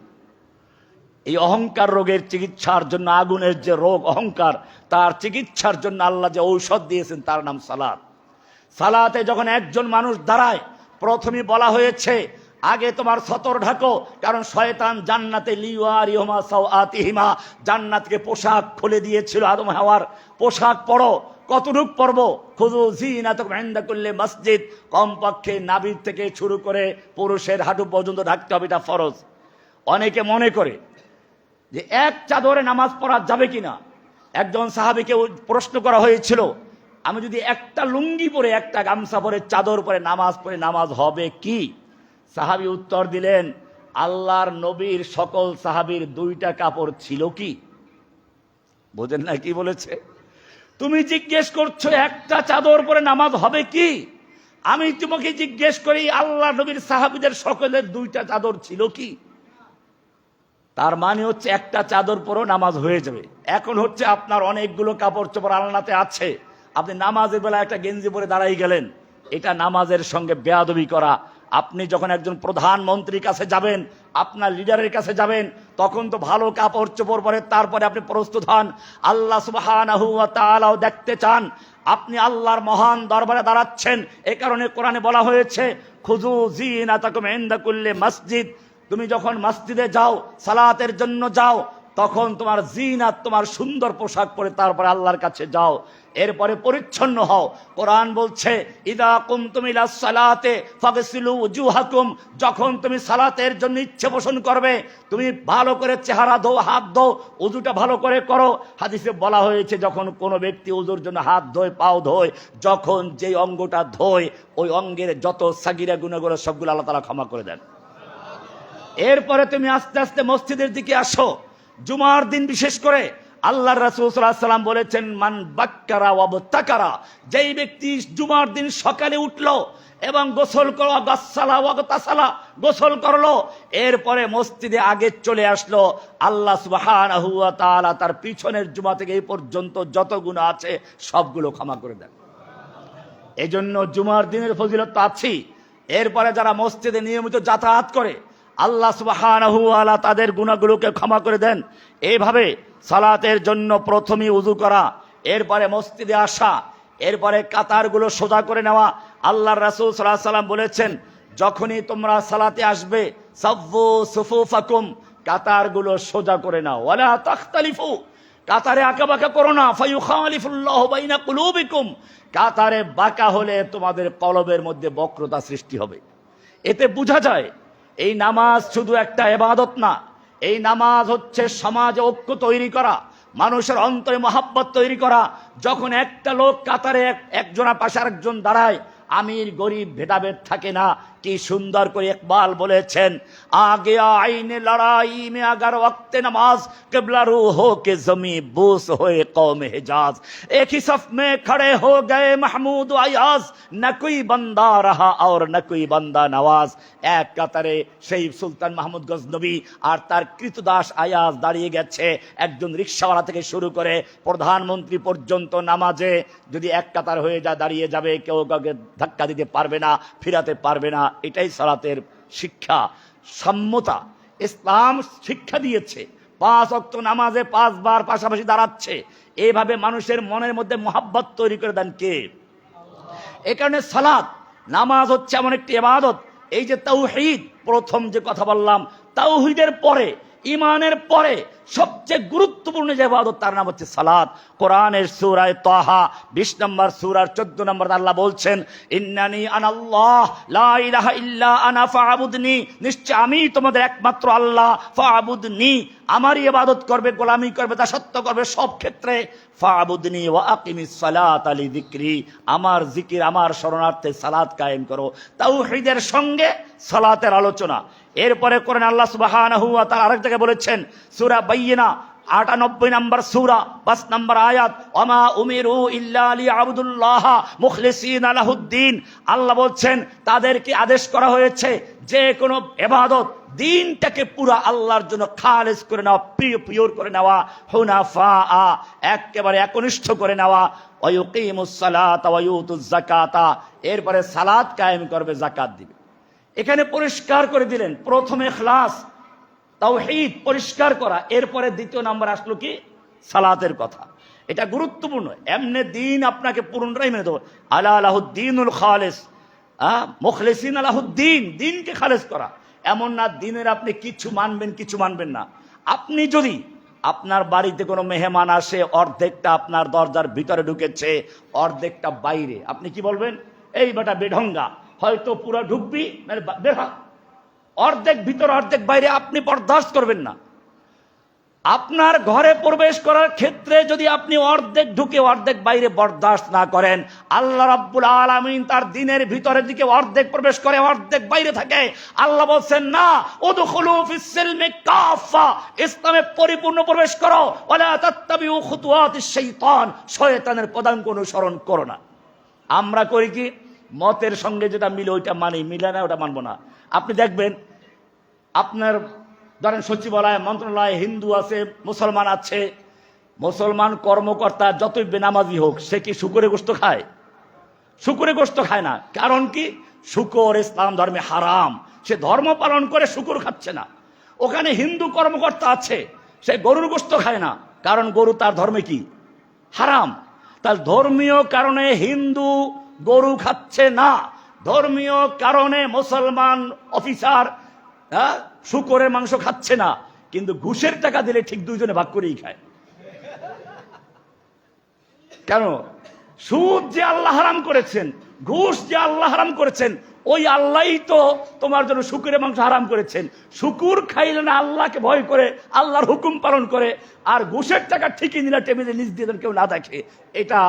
A: এই অহংকার রোগের চিকিৎসার জন্য, আগুনের যে রোগ অহংকার, তার চিকিৎসার জন্য আল্লাহ যে ঔষধ দিয়েছেন তার নাম সালাত। সালাতে যখন একজন মানুষ দাঁড়ায়, প্রথমে বলা হয়েছে আগে তোমার সতর ঢাকো, কারণ শয়তান জান্নাতে লিওয়ারিহুমা সাওআতিহিমা, জান্নাতকে পোশাক খুলে দিয়েছিল আদম হাওয়ার। পোশাক পরো, কতটুক পরব? খুযু যিনাতাকুম ইনদা কুল্লি মসজিদ, কমপক্ষে নাভির থেকে শুরু করে পুরুষের হাঁটু পর্যন্ত ঢাকতে হবে, এটা ফরজ। অনেকে মনে করে যে এক চাদরে নামাজ পড়া যাবে কিনা। একজন সাহাবীকে প্রশ্ন করা হয়েছিল, আমি যদি একটা লুঙ্গি পরে, একটা গামছা পরে, চাদর পরে নামাজ পড়ে নামাজ হবে কি? সাহাবী উত্তর দিলেন, আল্লাহর নবীর সকল সাহাবীর দুইটা কাপড় ছিল কি? বোঝেন না কি বলেছে? তুমি জিজ্ঞেস করছো একটা চাদর পরে নামাজ হবে কি? আমি তোমাকে জিজ্ঞেস করি আল্লাহ নবীর সাহাবীদের সকলের দুইটা চাদর ছিল কি? তার মানে হচ্ছে একটা চাদর পরেও নামাজ হয়ে যাবে। এখন হচ্ছে আপনার অনেকগুলো কাপড় চোপড় আলনাতে আছে, আপনি নামাজের বেলা একটা গেঞ্জি পরে দাঁড়াই গেলেন, এটা নামাজের সঙ্গে বেয়াদবি করা। আপনি যখন একজন প্রধানমন্ত্রীর কাছে যাবেন, আপনার লিডারের কাছে যাবেন, তখন তো ভালো কাপড় চোপড় পরে তারপরে আপনি প্রস্তুত হন। আল্লাহ সুবহানাহু ওয়া তাআলাও দেখতে চান আপনি আল্লাহর মহান দরবারে দাঁড়াচ্ছেন। এ কারণে কোরআনে বলা হয়েছে, খুযু যিনাতাকুম ইনদা কুল্লি মসজিদ, তুমি যখন মসজিদে যাও, সালাতের জন্য যাও, তখন তোমার জিনাত, তোমার সুন্দর পোশাক পরে তারপরে আল্লাহর কাছে যাও, এরপরে পরিচ্ছন্ন হও। কোরআন বলছে, ইদা কুমতুম ইলাস সালাতে ফাগসিলু উজুহাকুম, যখন তুমি সালাতের জন্য ইচ্ছে পোষণ করবে, তুমি ভালো করে চেহারা ধো, হাত ধো, উজুটা ভালো করে করো। হাদিসে বলা হয়েছে, যখন কোনো ব্যক্তি উজুর জন্য হাত ধোয়, পাও ধোয়, যখন যে অঙ্গটা ধোয়, ওই অঙ্গের যত সাগিরা গুনাহগুলো সবগুলো আল্লাহ তাআলা ক্ষমা করে দেন। এরপরে তুমি আস্তে আস্তে মসজিদের দিকে আসো। জুমার দিন বিশেষ করে আল্লাহর রাসূল সাল্লাল্লাহু আলাইহি ওয়াসাল্লাম বলেছেন, মান বাক্কারা ওয়াবতাকারা, যেই ব্যক্তি জুমার দিন সকালে উঠলো এবং গোসল করলো, গাসসালা ওয়াগতাসালা, গোসল করলো, এরপরে মসজিদে আগে চলে আসলো, আল্লাহ সুবহানাহু ওয়া তাআলা তার পিছনের জুমা থেকে এই পর্যন্ত যত গুনাহ আছে সবগুলো ক্ষমা করে দেন। এজন্য জুমার দিনের ফজিলত তো আছেই। এরপরে যারা মসজিদে নিয়মিত যাতায়াত করে, আল্লাহ সুবহানাহু ওয়া তাআলা তাদের গুনাহগুলোকে ক্ষমা করে দেন। এইভাবে সালাতের জন্য প্রথমে উযু করা, এরপরে মসজিদে আসা, এরপরে কাতারগুলো সোজা করে নেওয়া। আল্লাহর রাসূল সাল্লাল্লাহু আলাইহি ওয়াসাল্লাম বলেছেন, যখনই তোমরা সালাতে আসবে, সাফু সুফুফাকুম, কাতারগুলো সোজা করে নাও, ওয়ালা তাখতালিফু, কাতারে আঁকাবাঁকা করো না, ফায়ুখালিফুল্লাহু বাইনা কুলুবিকুম, কাতারে বাঁকা হলে তোমাদের কলবের মধ্যে বক্রতা সৃষ্টি হবে। এতে বোঝা যায় এই নামাজ শুধু একটা ইবাদত না, এই নামাজ হচ্ছে সমাজে ঐক্য তৈরি করা, মানুষের অন্তরে মহাব্বত তৈরি করা। যখন একটা লোক কাতারে একজনের পাশে আরেকজন দাঁড়ায়, আমির গরিব ভেদাভেদ থাকে না। কি সুন্দর করে ইকবাল বলেছেন, আগে আইনে লড়াই মে আগার ওয়াক্তে নামাজ, কিবলা রু হো কে জমি বুস হোয়ে কওম হিজাজ, এক হি সফ মে খড়ে হো গয়ে মাহমুদ আয়াজ, না কোই বান্দা রাহা আর না কোই বান্দা নওয়াজ। এক কাতারে সেই সুলতান মাহমুদ গজনবী আর তার কৃতদাস আয়াজ দাঁড়িয়ে গেছে, একজন রিকশাওয়ালা থেকে শুরু করে প্রধানমন্ত্রী পর্যন্ত নামাজে যদি এক কাতার হয়ে যায় দাঁড়িয়ে যাবে, কেউ কাউকে ধাক্কা দিতে পারবে না, ফিরাতে পারবে না। এটাই সালাতের শিক্ষা, সাম্যতা। ইসলাম শিক্ষা দিয়েছে 5 ওয়াক্ত নামাজে 5 বার পাশাপাশি দাঁড়াচ্ছে, এইভাবে মানুষের মনের মধ্যে মোহাব্বত তৈরি করে দেন কে? এই কারণে সালাত, নামাজ হচ্ছে এমন একটি ইবাদত। এই যে তাওহীদ, প্রথম যে কথা বললাম, তাওহীদের পরে, ইমানের পরে সবচেয়ে গুরুত্বপূর্ণ যে ইবাদত, তার নাম হচ্ছে সালাত। কোরআনের সূরা তাহা 20 নম্বর সূরার 14 নম্বর আল্লাহ বলছেন, ইন্নানি আনাল্লাহ লা ইলাহা ইল্লা আনা ফা'বুদনি, নিশ্চয় আমি তোমাদের একমাত্র আল্লাহ, ফা'বুদনি, আমারই ইবাদত করবে, গোলামি করবে, দাসত্ব করবে সব ক্ষেত্রে। ফা'বুদনি ওয়া আকিমিস সালাতা লিযিকরি, আমার জিকির, আমার শরণার্থে সালাত কায়েম করো। তাওহীদের সঙ্গে সালাতের আলোচনা। এরপরে করেন আল্লাহ সুবহানাহু ওয়া তাআলা আরেক জায়গায় বলেছেন, সূরা বাইয়িনা 98 নম্বর সূরা 5 নম্বর আয়াত, ওয়ামা উমিরু ইল্লা লিয়াবুদুল্লাহ মুখলিসিনা লাহুদ্দিন, আল্লাহ বলছেন তাদেরকে আদেশ করা হয়েছে যে কোনো ইবাদত, দিনটাকে পুরা আল্লাহর জন্য খালেস করে নেওয়া, পিওর করে নেওয়া, হুনাফা, একেবারে একনিষ্ঠ করে নেওয়া, ওয়া ইউকিমুস সালাতা ওয়া ইউতুজ যাকাতা, এরপরে সালাত কায়েম করবে, যাকাত দিবে। এখানে পরিষ্কার করে দিলেন, প্রথমে ইখলাস, তাওহীদ পরিষ্কার করা, এরপরে দ্বিতীয় নাম্বার আসলো কি? সালাতের কথা। এটা গুরুত্বপূর্ণ। এমনি দিন আপনাকে পুরনরাই মেনে দেবো, আলা লাহুদ্দিনুল খালিস, মুখলিসিন আলাহুদ্দিন, দিনকে খালেজ করা। এমন না দিনের আপনি কিছু মানবেন কিছু মানবেন না। আপনি যদি আপনার বাড়িতে কোনো মেহমান আসে, অর্ধেকটা আপনার দরজার ভিতরে ঢুকেছে, অর্ধেকটা বাইরে, আপনি কি বলবেন? এই বেটা বেঢঙ্গা, হয়তো পুরো ঢুকবি মানে বের হ। অর্ধেক ভিতর অর্ধেক বাইরে আপনি বরদাস্ত করবেন না। আপনার ঘরে প্রবেশ করার ক্ষেত্রে যদি আপনি অর্ধেক ঢুকে অর্ধেক বাইরে বরদাস্ত না করেন, আল্লাহ রাব্বুল আলামিন তার দিনের ভিতরের দিকে অর্ধেক প্রবেশ করে অর্ধেক বাইরে থাকে। আল্লাহ বলছেন না, উদখুলু ফিস সিলমি কাফা, ইসলামে পরিপূর্ণ প্রবেশ করো, ওয়ালা তাত্তাবিউ খুতুওয়াতিশ শাইতান, শয়তানের পদাঙ্ক অনুসরণ করো না। আমরা করি কি, মতের সঙ্গে যেটা মিলে ওইটা মানি, মিলে না ওটা মানবো না। আপনি দেখবেন আপনার ধরেন সচিবালয় মন্ত্রণালয় হিন্দু আছে, মুসলমান আছে, মুসলমান কর্মকর্তা যতই বেনামাজি হোক, সে কি শুকরে গোশত খায়? শুকরে গোশত খায় না। কারণ কি? শুকর ইসলাম ধর্মে হারাম, সে ধর্ম পালন করে শুকর খাচ্ছে না। ওখানে হিন্দু কর্মকর্তা আছে, সে গরুর গোশত খায় না, কারণ গরু তার ধর্মে কি? হারাম। তার ধর্মীয় কারণে হিন্দু গরু খাচ্ছে না, ধর্মীয় কারণে মুসলমান অফিসার শুকরের মাংস খাচ্ছে না, কিন্তু ঘুষের টাকা দিলে ঠিক দুইজনে ভাগ করেই খায়। কেন? সুদ যে আল্লাহ হারাম করেছেন, ঘুষ যে আল্লাহ হারাম করেছেন, ওই আল্লাহই তো তোমার জন্য শুকুরের মাংস হারাম করেছেন। শুকুর খাইলে না আল্লাহকে ভয় করে, আল্লাহর হুকুম পালন করে, আর ঘুষের টাকা ঠিকই নিলে টেবিলে নিচ দিয়ে কেউ না দেখে, এটা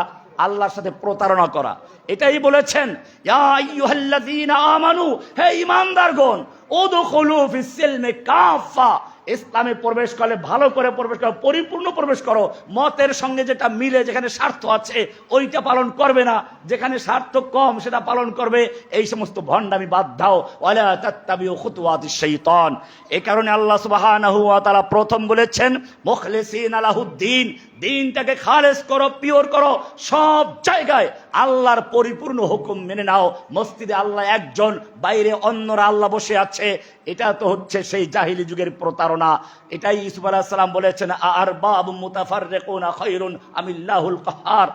A: আল্লাহর সাথে প্রতারণা করা। এটাই বলেছেন, ইয়া আইয়ুহাল্লাযীনা আমানু, হে ঈমানদারগণ, উদখুলু ফিস সিলমি কাফা, ইসলামে প্রবেশ করলে ভালো করে প্রবেশ করো, পরিপূর্ণ প্রবেশ করো। মতের সঙ্গে যেটা মিলে, যেখানে স্বার্থ আছে ওইটা পালন করবে না, যেখানে স্বার্থ কম সেটা পালন করবে। এই সমস্ত ভণ্ডামি বাদ দাও, ওয়ালা তাত্তাবিউ খুতুওয়াতিশ শাইতান। এই কারণে আল্লাহ সুবহানাহু ওয়া তাআলা প্রথম বলেছেন মুখলিসিনা লাহুদ্দিন, দিনটাকে খালেজ করো, পিওর করো, সব জায়গায় আল্লাহর পরিপূর্ণ হুকুম মেনে নাও। মসজিদে আল্লাহ একজন, বাইরে অন্যরা আল্লাহ বসে আছে, এটা তো হচ্ছে সেই জাহিলি যুগের প্রতারণা। এটাই ইউসুফ আলাইহিস সালাম বলেছেন, আরবাবুম মুতাফাররিকুনা খায়রুন আমিল্লাহুল কাহ্হার।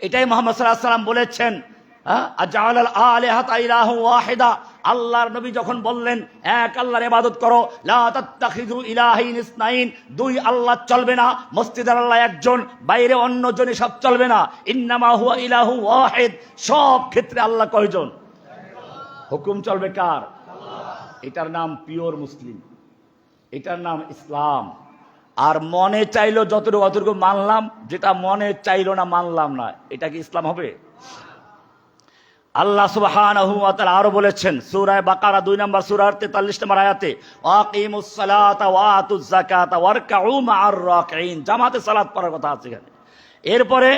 A: এটাই মুহাম্মদ সাল্লাল্লাহু আলাইহি ওয়াসাল্লাম বলেছেন, আজআলাল আলিহাতা ইলাহু ওয়াহিদা, আল্লাহর নবী যখন বললেন এক আল্লাহর ইবাদত করো, লা তাত্তাখিযু ইলাহাইন ইসনাইন, দুই আল্লাহ চলবে না, মসজিদের আল্লাহ একজন, বাইরে অন্যজন, সব চলবে না, ইন্নামা হুয়া ইলাহু ওয়াহিদ, সব ক্ষেত্রে আল্লাহ কয়জন? হুকুম চলবে কার? এটার নাম পিওর মুসলিম, এটার নাম ইসলাম। আর মনে চাইলো যতটুকু অতটুকু মানলাম, যেটা মনে চাইলো না মানলাম না, এটা কি ইসলাম হবে? আল্লাহ সুবহানাহু ওয়া তাআলা আরো বলেছেন সূরা বাকারা 2 নম্বর সূরার 43 নম্বর আয়াতে, ওয়াকিমুস সালাতা ওয়া আতুজ যাকাতা ওয়ারকাউ মা'আর রাকিঈন, জামাতে সালাত পড়ার কথা আছে এখানে। এরপরে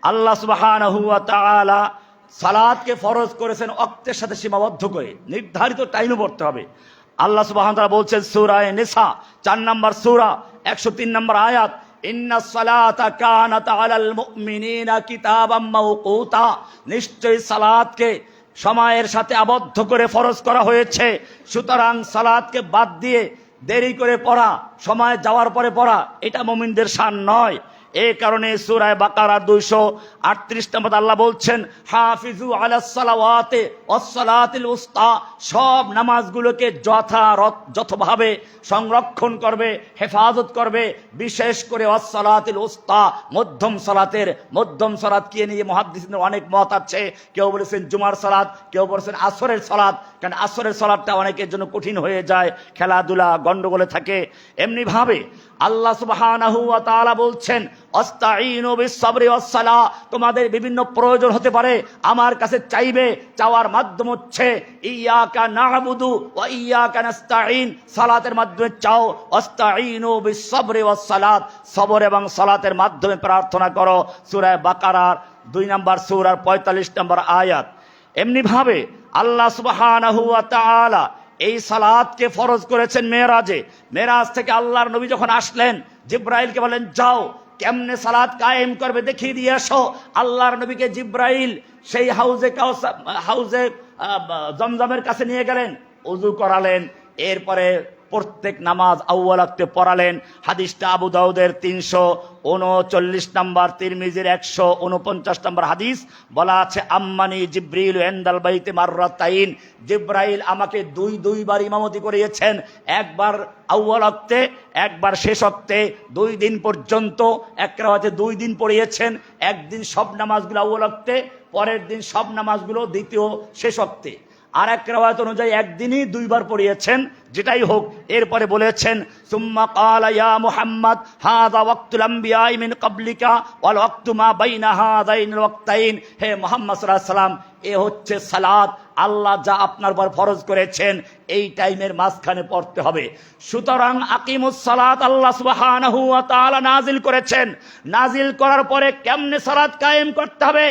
A: আল্লাহ সুবহানাহু ওয়া তাআলা সালাতকে ফরজ করেছেন ওয়াক্তের সাথে সীমাবদ্ধ করে, নির্ধারিত টাইমে পড়তে হবে। আল্লাহ সুবহানাহু ওয়া তাআলা বলছেন সূরা নিসা 4 নম্বর সূরা 103 নম্বর আয়াত, ইন্নাস সালাতা কানাত আলাল মুমিনিনা কিতাবাম মাওকুতা, নিশ্চয়ই সালাতকে সময়ের সাথে আবদ্ধ করে ফরজ করা হয়েছে। সুতরাং সালাতকে বাদ দিয়ে দেরি করে পড়া, সময় যাওয়ার পরে পড়া, এটা মুমিনদের শান নয়। এই কারণে সূরা বাকারা 238 নম্বর আল্লাহ বলছেন, হাফিজু আলাস সালাওয়াতি ওয়াস সালাতিল উসতা, সব নামাজগুলোকে যথাযথভাবে সংরক্ষণ করবে, হেফাজত করবে, বিশেষ করে ওয়াস সালাতিল উসতা, মধ্যম সালাত কে নিয়ে মুহাদ্দিসিনদের অনেক মত আছে। কেউ বলেছেন জুমার সালাত, কেউ বলেছেন আসরের সালাত, কারণ আসরের সালাতটা অনেকের জন্য কঠিন হয়ে যায়, খেলাধুলা গন্ডগোলে থাকে। এমনি ভাবে আল্লাহ সুবহানাহু ওয়া তাআলা বলছেন, আস্তাঈনু বিস-সাবরি ওয়াস-সালাহ, তোমাদের বিভিন্ন প্রয়োজন হতে পারে, আমার কাছে চাইবে, চাওয়ার মাধ্যম হচ্ছে ইয়াকা না'বুদু ওয়া ইয়াকা নাস্তাঈন, সালাতের মাধ্যমে চাও, আস্তাঈনু বিস-সাবরি ওয়াস-সালাত, সবর এবং সালাতের মাধ্যমে প্রার্থনা করো। সূরা বাকারার 2 নম্বর সূরার 45 নম্বর আয়াত। এমনি ভাবে আল্লাহ সুবহানাহু ওয়া তাআলা এই সালাতকে ফরজ করেছেন মেরাজে। মেরাজ থেকে আল্লাহর নবী যখন আসলেন, জিব্রাইলকে বলেন যাও কেমনে সালাত কায়েম করবে দেখিয়ে দিয়ে আসো। আল্লাহর নবীকে জিব্রাইল সেই হাউজে জমজমের কাছে নিয়ে গেলেন, ওযু করালেন, এরপরে প্রত্যেক নামাজ আউয়াল ওয়াক্তে পড়ালেন। হাদিসটা আবু দাউদের 339 নম্বর, তিরমিজির 149 নম্বর হাদিস। বলা আছে আম্মানি জিব্রিল ইনদাল বাইতে মাররাতাইন, জিব্রাইল আমাকে দুইবার ইমামতি করিয়েছেন, একবার আউয়াল ওয়াক্তে একবার শেষ ওয়াক্তে, 2 দিন পর্যন্ত। এক রাওয়াতে 2 দিন পড়িয়েছেন, একদিন সব নামাজগুলো আউয়াল ওয়াক্তে, পরের দিন সব নামাজগুলো দ্বিতীয় শেষ ওয়াক্তে। আর এক রাওয়াত অনুযায়ী একদিনই 2 বার পড়িয়েছেন। যেটাই হোক, এরপরে বলেছেন সুম্মা ক্বালা ইয়া মুহাম্মদ হাযা ওয়াক্তুল আমবিয়া মিন ক্বাবলিকা ওয়াল ওয়াক্তু মা বাইনা হাযাইনিল ওয়াক্তাইন। হে মুহাম্মদ সাল্লাল্লাহু আলাইহি ওয়াসাল্লাম, এ হচ্ছে সালাত, আল্লাহ যা আপনার উপর ফরজ করেছেন এই টাইমের মাঝখানে পড়তে হবে। সুতরাং আকিমুস সালাত আল্লাহ সুবহানাহু ওয়া তাআলা নাজিল করেছেন। নাজিল করার পরে কেমনে সালাত কায়েম করতে হবে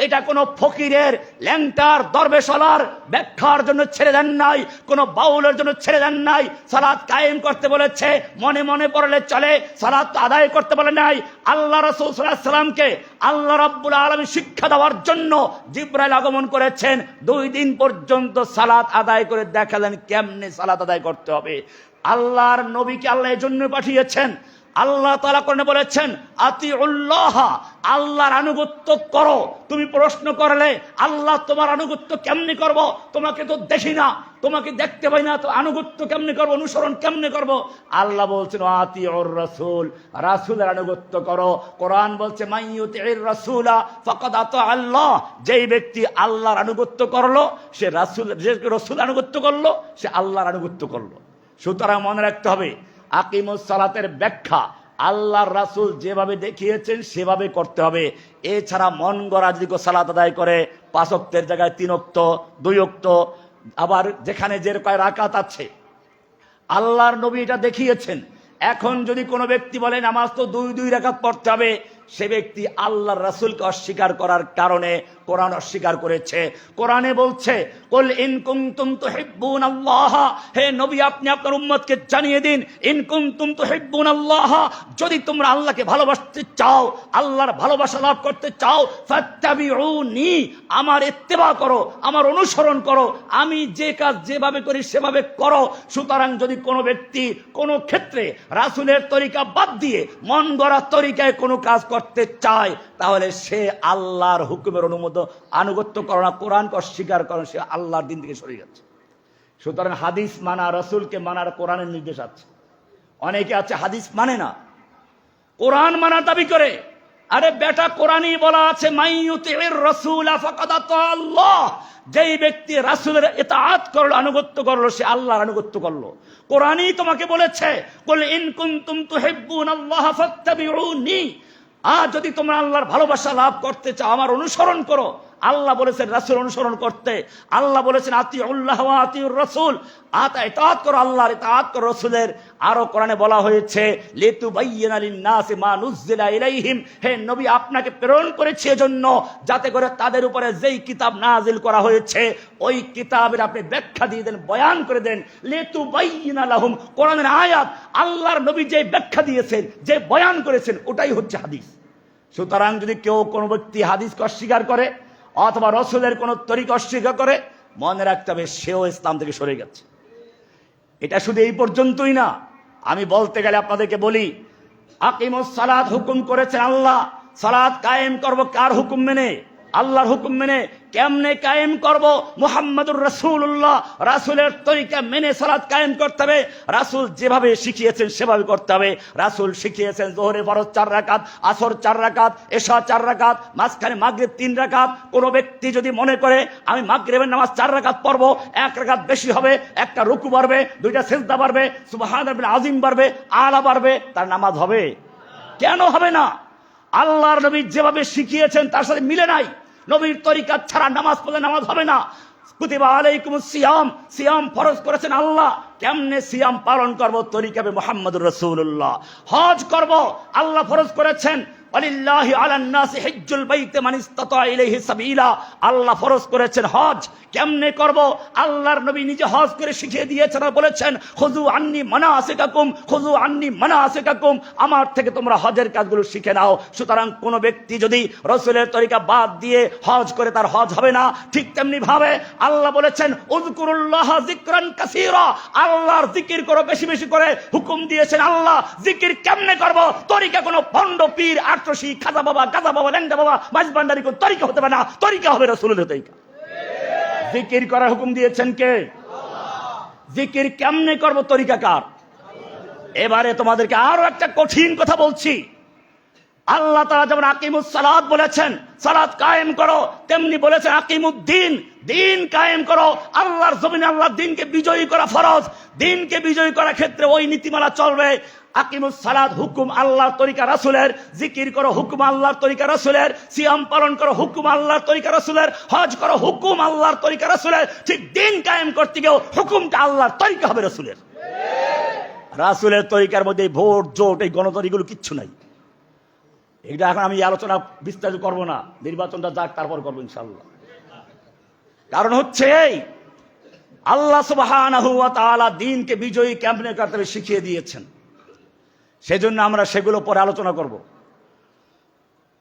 A: এটা কোনো ফকিরের, ল্যাংটার, দরবেশওয়ালার ব্যাখ্যার জন্য ছেড়ে দেন নাই, কোনো বাউলের জন্য ছেড়ে দেন নাই। সালাত কায়েম করতে বলেছে, মনে মনে পড়লে চলে, সালাত আদায় করতে বলে নাই। আল্লাহ রাসূল সাল্লাল্লাহু আলাইহি ওয়াসাল্লামকে আল্লাহ রাব্বুল আলামিন শিক্ষা দেওয়ার জন্য জিবরাইল আগমন করেছেন। 2 দিন পর্যন্ত সালাত আদায় করে দেখালেন কেমনে সালাত আদায় করতে হবে। আল্লাহর নবীকে আল্লাহ এই জন্য পাঠিয়েছেন। আল্লাহ তাআলা কোরআনে বলেছেন আতিউল্লাহ, আল্লাহর আনুগত্য করো। তুমি প্রশ্ন করলে আল্লাহ তোমার আনুগত্য কেমনে করব, তোমাকে তো দেখি না, তোমাকে দেখতে পাই না, তো আনুগত্য কেমনে করব, অনুসরণ কেমনে করব? আল্লাহ বলছেন আতিউর রাসূল, রাসূলের আনুগত্য করো। কোরআন বলছে মাইয়ুতির রাসূলা ফাকাদ আতা আল্লাহ, যেই ব্যক্তি আল্লাহর আনুগত্য করলো সে রাসূল আনুগত্য করলো, সে আল্লাহর আনুগত্য করলো। সুতরাং মনে রাখতে হবে আকিমুস সালাতের ব্যাখ্যা আল্লাহর রাসূল যেভাবে দেখিয়েছেন সেভাবে করতে হবে। এছাড়া মন গড়া যদি সালাত আদায় করে 5 ওয়াক্তের জায়গায় 3 ওয়াক্ত, 2 ওয়াক্ত, আবার যেখানে যে কয় রাকাত আছে আল্লাহর নবী এটা দেখিয়েছেন। এখন যদি কোনো ব্যক্তি বলে নামাজ তো 2 রাকাত পড়তে হবে, সে ব্যক্তি আল্লাহর রাসূলকে অস্বীকার করার কারণে কোরআন অস্বীকার করেছে। কোরআনে বলছে কুল ইন কুনতুম তুহিব্বুনাল্লাহ, হে নবী আপনি আপনার উম্মতকে জানিয়ে দিন, ইন কুনতুম তুহিব্বুনাল্লাহ, যদি তোমরা আল্লাহকে ভালোবাসতে চাও, আল্লাহর ভালোবাসা লাভ করতে চাও, ফাত্তাবিউনি, আমার ইত্তেবা করো, আমার অনুসরণ করো, আমি যে কাজ যেভাবে করি সেভাবে করো। সুতরাং যদি কোনো ব্যক্তি কোনো ক্ষেত্রে রাসূলের তরিকা বাদ দিয়ে মন গড়া তরিকায় কোনো কাজ করতে চায়, তাহলে সে আল্লাহর হুকুমের আনুগত্য করে না, কোরআনকে অস্বীকার করে, সে আল্লাহর দিন থেকে সরে যাচ্ছে। সুতরাং হাদিস মানা, রাসূলকে মানার কোরআনের নির্দেশ আছে। অনেকে আছে হাদিস মানে না, কোরআন মানার দাবি করে। আরে বেটা, কোরআনই বলা আছে মাইয়ুতির রাসূলা ফাকাদ আতা আল্লাহ, যেই ব্যক্তি রাসূলের ইতাআত করলো, আনুগত্য করলো, সে আল্লাহর আনুগত্য করলো। কোরআনই তোমাকে বলেছে কুল ইন কুনতুম তুহিব্বুনাল্লাহ ফাত্তাবিউনি, আর যদি তোমরা আল্লাহর ভালোবাসা লাভ করতে চাও আমার অনুসরণ করো। আল্লাহ বলেছেন রাসূল অনুসরণ করতে, আল্লাহ বলেছেন আতিউল্লাহ ওয়া আতিউর রাসূল, ইতাআত করো আল্লাহর, ইতাআত করো রাসূলের। আরো কোরআনে বলা হয়েছে লিতুবাইয়িনা লিন-নাসি মা নুযিলা ইলাইহিম, হে নবী আপনাকে প্রেরণ করেছি এজন্য যাতে করে তাদের উপরে যেই কিতাব নাজিল করা হয়েছে ওই কিতাবের আপনি ব্যাখ্যা দিয়ে দেন, বয়ান করে দেন। লিতুবাইয়িনা লাহুম, কোরআনের আয়াত, আল্লাহর নবী যে ব্যাখ্যা দিয়েছেন, যে বয়ান করেছেন, ওটাই হচ্ছে হাদিস। সুতরাং যদি কেউ কোনো ব্যক্তি হাদিসকে অস্বীকার করে অথবা রাসূলের কোন তরিকা অস্বীকার করে, মনে রাখতে হবে সেও ইসলাম থেকে সরে গেছে। এটা শুধু এই পর্যন্তই না, আমি বলতে গেলে আপনাদেরকে বলি আকিমুস সালাত হুকুম করেছেন আল্লাহ। সালাত কায়েম করব কার হুকুম মেনে? আল্লাহর হুকুম মেনে। কেমনে কায়েম করব? মুহাম্মদুর রাসূলুল্লাহ, রাসূলের তরিকা মেনে সালাত কায়েম করতে হবে। রাসূল যেভাবে শিখিয়েছেন সেভাবে করতে হবে। রাসূল শিখিয়েছেন যোহরে ফরজ 4 রাকাত, আসর 4 রাকাত, এশা 4 রাকাত, মাঝখানে মাগরিব 3 রাকাত। কোন ব্যক্তি যদি মনে করে আমি মাগরিবের নামাজ 4 রাকাত পড়ব, 1 রাকাত বেশি হবে, একটা রুকু বাড়বে, 2টা সিজদা বাড়বে, সুবহানাল্লাহিল আযীম বাড়বে, আলা বাড়বে, তার নামাজ হবে? কেন হবে না? আল্লাহর নবী যেভাবে শিখিয়েছেন তার সাথে মিলে নাই। নবীর তরিকা ছাড়া নামাজ পড়লে নামাজ হবে না। কুতিবা আলাইকুমুস সিয়াম, সিয়াম ফরজ করেছেন আল্লাহ। কেমনে সিয়াম পালন করব? তরিকা বে মুহাম্মদুর রাসূলুল্লাহ। হজ করব, আল্লাহ ফরজ করেছেন। ওয়ালিল্লাহি আলান নাসি হিজ্জুল বাইতি মান ইসতাতা ইলাইহি সাবিলা। আল্লাহ ফরজ করেছেন হজ। কেমনে করব? আল্লাহর নবী নিজে হজ করে শিখিয়ে দিয়েছেন আর বলেছেন খুযু আন্নী মানাসিকাকুম, খুযু আন্নী মানাসিকাকুম, আমার থেকে তোমরা হজের কাজগুলো শিখে নাও। সুতরাং কোন ব্যক্তি যদি রাসূলের তরিকা বাদ দিয়ে হজ করে তার হজ হবে না। ঠিক তেমনি ভাবে আল্লাহ বলেছেন উযকুরুল্লাহ যিকরান কাসীরা, আল্লাহর জিকির করো বেশি বেশি করে হুকুম দিয়েছেন আল্লাহ। জিকির কেমনে করব? তরিকা কোনো ভণ্ড পীর আটরশি খাজা বাবা গাজা বাবা ল্যাংড়া বাবা মাঝবান্ডারি কোন তরিকা হতে পারে না। তরিকা হবে রাসূলের তরিকা। জিকির করার হুকুম দিয়েছেন কে? জিকির কেমনে করব? তরিকা কার? এবারে তোমাদেরকে আরো একটা কঠিন কথা বলছি। আল্লাহ তাআলা যেমন আকিমুস সালাত বলেছেন সালাত কায়েম করো, তেমনি বলেছেন আকিমুদ্দিন, দিন কায়েম করো। আল্লাহর জমিনে আল্লাহর দিনকে বিজয়ী করা ফরজ। দিনকে বিজয়ী করার ক্ষেত্রে ওই নীতিমালা চলবে। আকিমুস সালাত হুকুম আল্লাহর তরিকা রাসূলের, জিকির করো হুকুম আল্লাহর তরিকা রাসূলের, সিয়াম পালন করো হুকুম আল্লাহর তরিকা রাসূলের, হজ করো হুকুম আল্লাহর তরিকা রাসূলের। ঠিক দিন কায়েম করতে গিয়েও হুকুমটা আল্লাহর তরিকা হবে রাসূলের। রাসূলের তরিকার মধ্যে ভোট জোট এই গণতন্ত্রগুলো কিচ্ছু নাই। এটা এখন আমি আলোচনা বিস্তারিত করব না, নির্বাচনটা যাক তারপর করবো ইনশাআল্লাহ। কারণ হচ্ছে এই আল্লাহ সুবহানাহু ওয়া তাআলা দ্বীনকে বিজয়ী কেমনে করতে হবে শিখিয়ে দিয়েছেন। সেজন্য আমরা সেগুলো পরে আলোচনা করব।